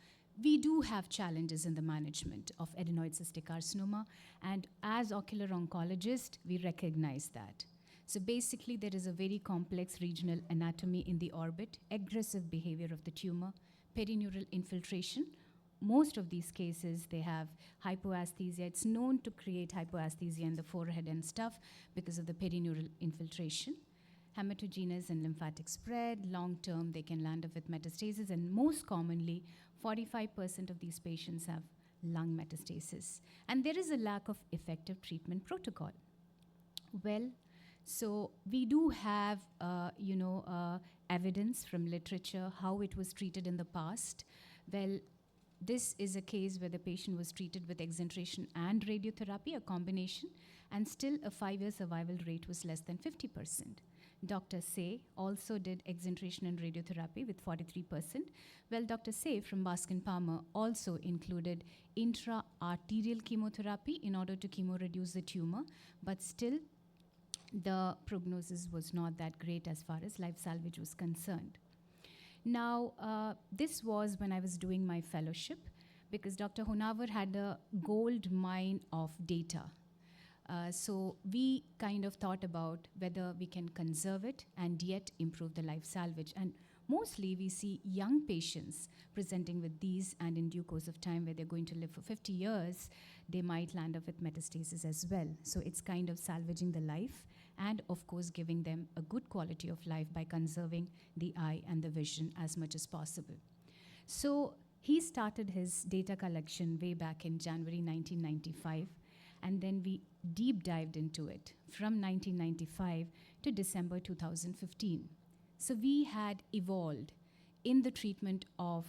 we do have challenges in the management of adenoid cystic carcinoma, and as ocular oncologists, we recognize that. So basically, there is a very complex regional anatomy in the orbit, aggressive behavior of the tumor, perineural infiltration. Most of these cases, they have hypoaesthesia. It's known to create hypoaesthesia in the forehead and stuff because of the perineural infiltration. Hematogenous and lymphatic spread. Long term, they can land up with metastasis, and most commonly, 45% of these patients have lung metastasis. And there is a lack of effective treatment protocol. Well, so we do have, evidence from literature how it was treated in the past. Well, this is a case where the patient was treated with exentration and radiotherapy, a combination, and still a 5-year survival rate was less than 50%. Dr. Say also did exentration and radiotherapy with 43%. Well, Dr. Say from Baskin Palmer also included intra-arterial chemotherapy in order to chemoreduce the tumor, but still the prognosis was not that great as far as life salvage was concerned. Now, this was when I was doing my fellowship, because Dr. Honavar had a gold mine of data. So we kind of thought about whether we can conserve it and yet improve the life salvage. And mostly we see young patients presenting with these, and in due course of time where they're going to live for 50 years, they might land up with metastasis as well. So it's kind of salvaging the life and of course giving them a good quality of life by conserving the eye and the vision as much as possible. So he started his data collection way back in January 1995, and then we deep dived into it from 1995 to December 2015. So we had evolved in the treatment of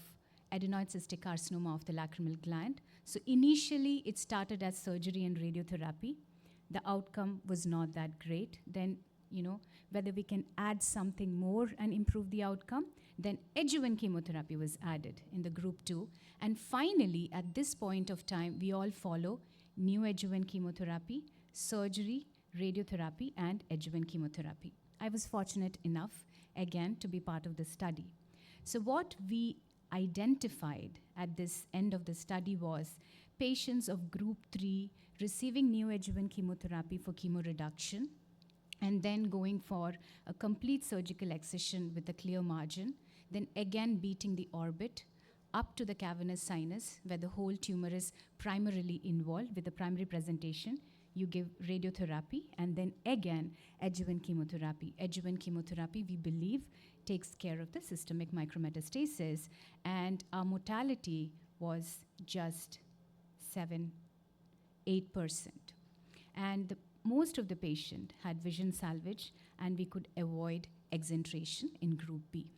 adenoid cystic carcinoma of the lacrimal gland. So initially it started as surgery and radiotherapy. The outcome was not that great. Then, whether we can add something more and improve the outcome, then adjuvant chemotherapy was added in the group 2. And finally, at this point of time, we all follow neoadjuvant chemotherapy, surgery, radiotherapy, and adjuvant chemotherapy. I was fortunate enough, again, to be part of the study. So what we identified at this end of the study was patients of group 3 receiving neoadjuvant chemotherapy for chemoreduction, and then going for a complete surgical excision with a clear margin, then again beating the orbit up to the cavernous sinus where the whole tumor is primarily involved with the primary presentation. You give radiotherapy and then again adjuvant chemotherapy. Adjuvant chemotherapy, we believe, takes care of the systemic micrometastasis, and our mortality was just 7-8%. And most of the patient had vision salvage, and we could avoid exentration in group B.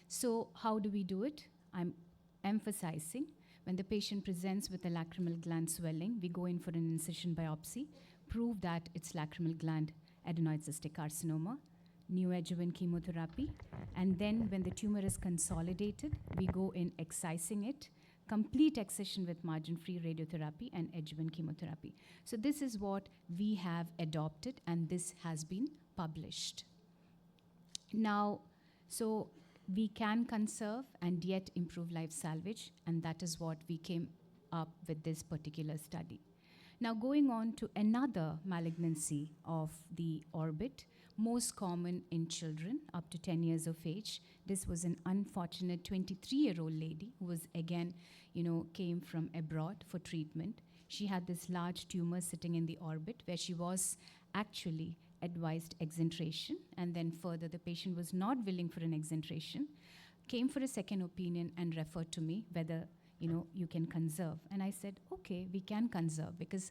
So how do we do it? I'm emphasizing when the patient presents with a lacrimal gland swelling, we go in for an incision biopsy, prove that it's lacrimal gland adenoid cystic carcinoma, neoadjuvant chemotherapy, and then when the tumor is consolidated, we go in excising it, complete excision with margin-free radiotherapy and adjuvant chemotherapy. So this is what we have adopted, and this has been published. Now, so we can conserve and yet improve life salvage, and that is what we came up with this particular study. Now going on to another malignancy of the orbit, most common in children up to 10 years of age. This was an unfortunate 23-year-old lady who was again, came from abroad for treatment. She had this large tumor sitting in the orbit where she was actually advised exentration, and then further the patient was not willing for an exentration, came for a second opinion and referred to me whether you can conserve. And I said, okay, we can conserve, because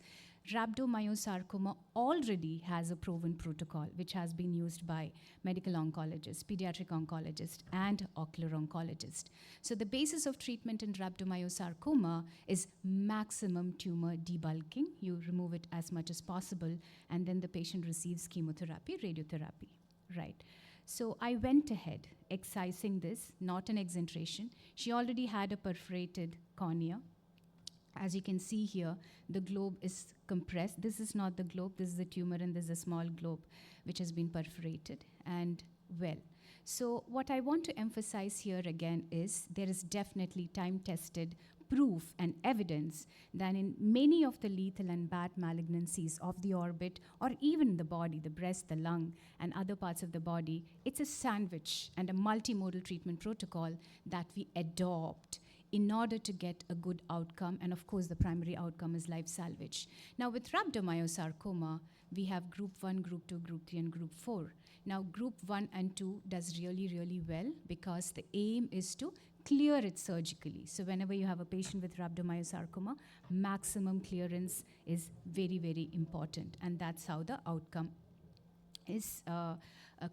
rhabdomyosarcoma already has a proven protocol which has been used by medical oncologists, pediatric oncologists, and ocular oncologists. So the basis of treatment in rhabdomyosarcoma is maximum tumor debulking. You remove it as much as possible, and then the patient receives chemotherapy, radiotherapy, right? So I went ahead, excising this, not an exentration. She already had a perforated cornea. As you can see here, the globe is compressed. This is not the globe, this is the tumor, and this is a small globe which has been perforated, and well. So what I want to emphasize here again is there is definitely time-tested proof and evidence that in many of the lethal and bad malignancies of the orbit, or even the body, the breast, the lung, and other parts of the body, it's a sandwich and a multimodal treatment protocol that we adopt in order to get a good outcome. And of course, the primary outcome is life salvage. Now, with rhabdomyosarcoma, we have group 1, group 2, group 3, and group 4. Now, group 1 and 2 does really, really well because the aim is to clear it surgically. So whenever you have a patient with rhabdomyosarcoma, maximum clearance is very, very important. And that's how the outcome is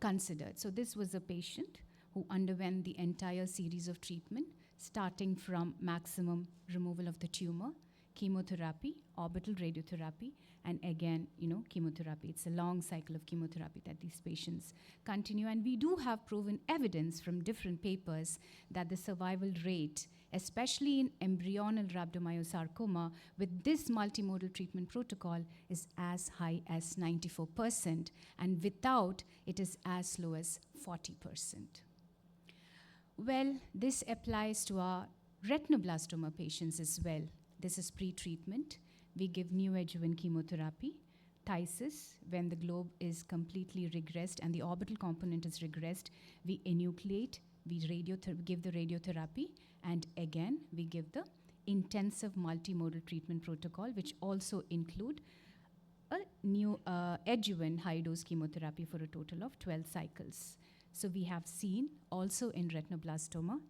considered. So this was a patient who underwent the entire series of treatment, starting from maximum removal of the tumor, chemotherapy, orbital radiotherapy, and again, chemotherapy. It's a long cycle of chemotherapy that these patients continue. And we do have proven evidence from different papers that the survival rate, especially in embryonal rhabdomyosarcoma, with this multimodal treatment protocol is as high as 94%, and without, it is as low as 40%. Well, this applies to our retinoblastoma patients as well. This is pre-treatment. We give neoadjuvant chemotherapy. Phthisis, when the globe is completely regressed and the orbital component is regressed, we enucleate, we give the radiotherapy, and again, we give the intensive multimodal treatment protocol, which also include a new adjuvant high-dose chemotherapy for a total of 12 cycles. So we have seen also in retinoblastoma,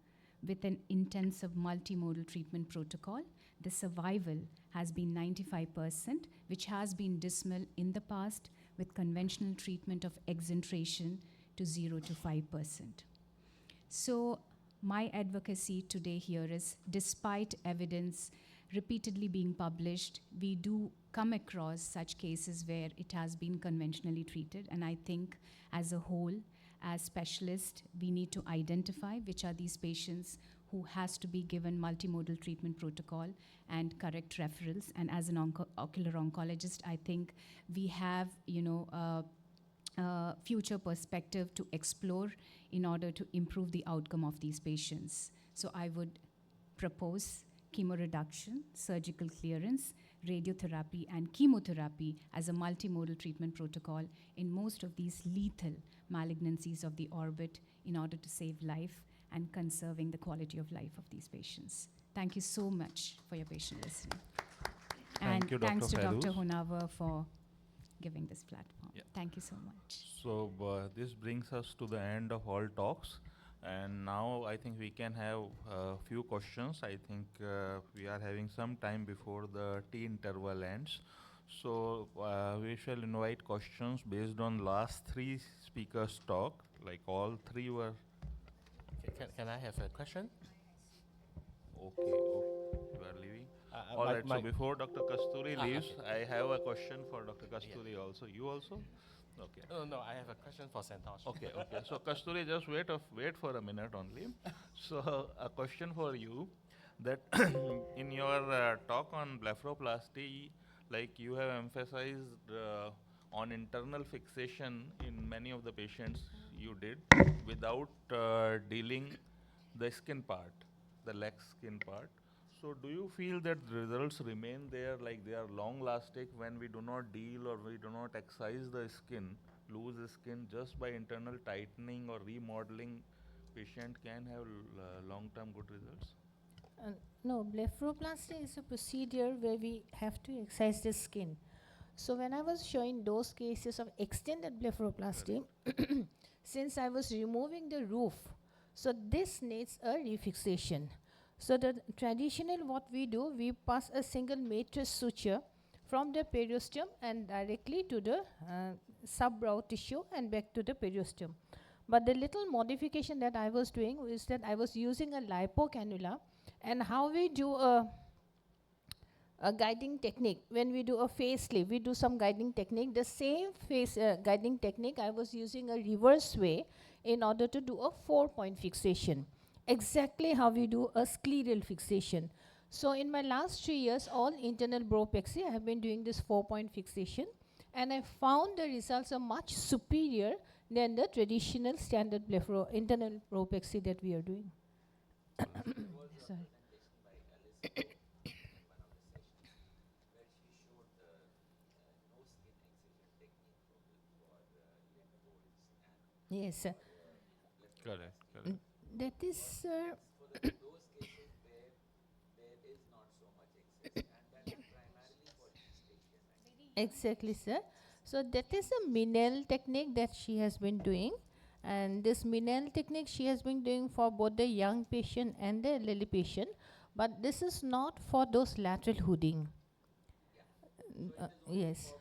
with an intensive multimodal treatment protocol, the survival has been 95%, which has been dismal in the past with conventional treatment of exentration to 0 to 5%. So my advocacy today here is, despite evidence repeatedly being published, we do come across such cases where it has been conventionally treated. And I think as a whole, as specialists, we need to identify which are these patients who has to be given multimodal treatment protocol and correct referrals. And as an ocular oncologist, I think we have, future perspective to explore in order to improve the outcome of these patients. So I would propose chemoreduction, surgical clearance, radiotherapy, and chemotherapy as a multimodal treatment protocol in most of these lethal malignancies of the orbit in order to save life and conserving the quality of life of these patients. Thank you so much for your patient listening. Thank you, Dr. Thanks to Dr. Feroz. Hunavar for giving this platform. Yeah. Thank you so much. So this brings us to the end of all talks. And now I think we can have a few questions. I think we are having some time before the tea interval ends. So we shall invite questions based on last 3 speakers' talk. Like all 3 were. Okay, can I have a question? Okay, you are leaving. All right. So before Dr. Kasturi leaves, okay. I have a question for Dr. Kasturi also. You also? Okay. No, I have a question for Santosh. Okay. So Kasturi, just wait for a minute only. So a question for you, that in your talk on blepharoplasty, like you have emphasized on internal fixation in many of the patients you did without dealing the skin part, the leg skin part. So do you feel that results remain there, like they are long lasting when we do not deal or we do not excise the skin, lose the skin, just by internal tightening or remodeling, patient can have long-term good results? No, blepharoplasty is a procedure where we have to excise the skin. So when I was showing those cases of extended blepharoplasty, since I was removing the roof, so this needs a refixation. So the traditional what we do, we pass a single matrix suture from the periosteum and directly to the subbrow tissue and back to the periosteum. But the little modification that I was doing is that I was using a lipo cannula, and how we do a guiding technique. When we do a face sleeve, we do some guiding technique. The same face guiding technique, I was using a reverse way in order to do a 4-point fixation. Exactly how we do a scleral fixation. So in my last 3 years, all internal bropexy, I have been doing this 4-point fixation, and I found the results are much superior than the traditional standard internal bropexy that we are doing. Sorry. Yes, sir. Correct, correct. That is, exactly, sir. So that is a Minel technique that she has been doing. And this Minel technique she has been doing for both the young patient and the elderly patient. But this is not for those lateral hooding. Yes.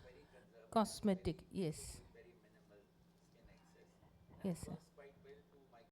Cosmetic, yes. Yes, sir.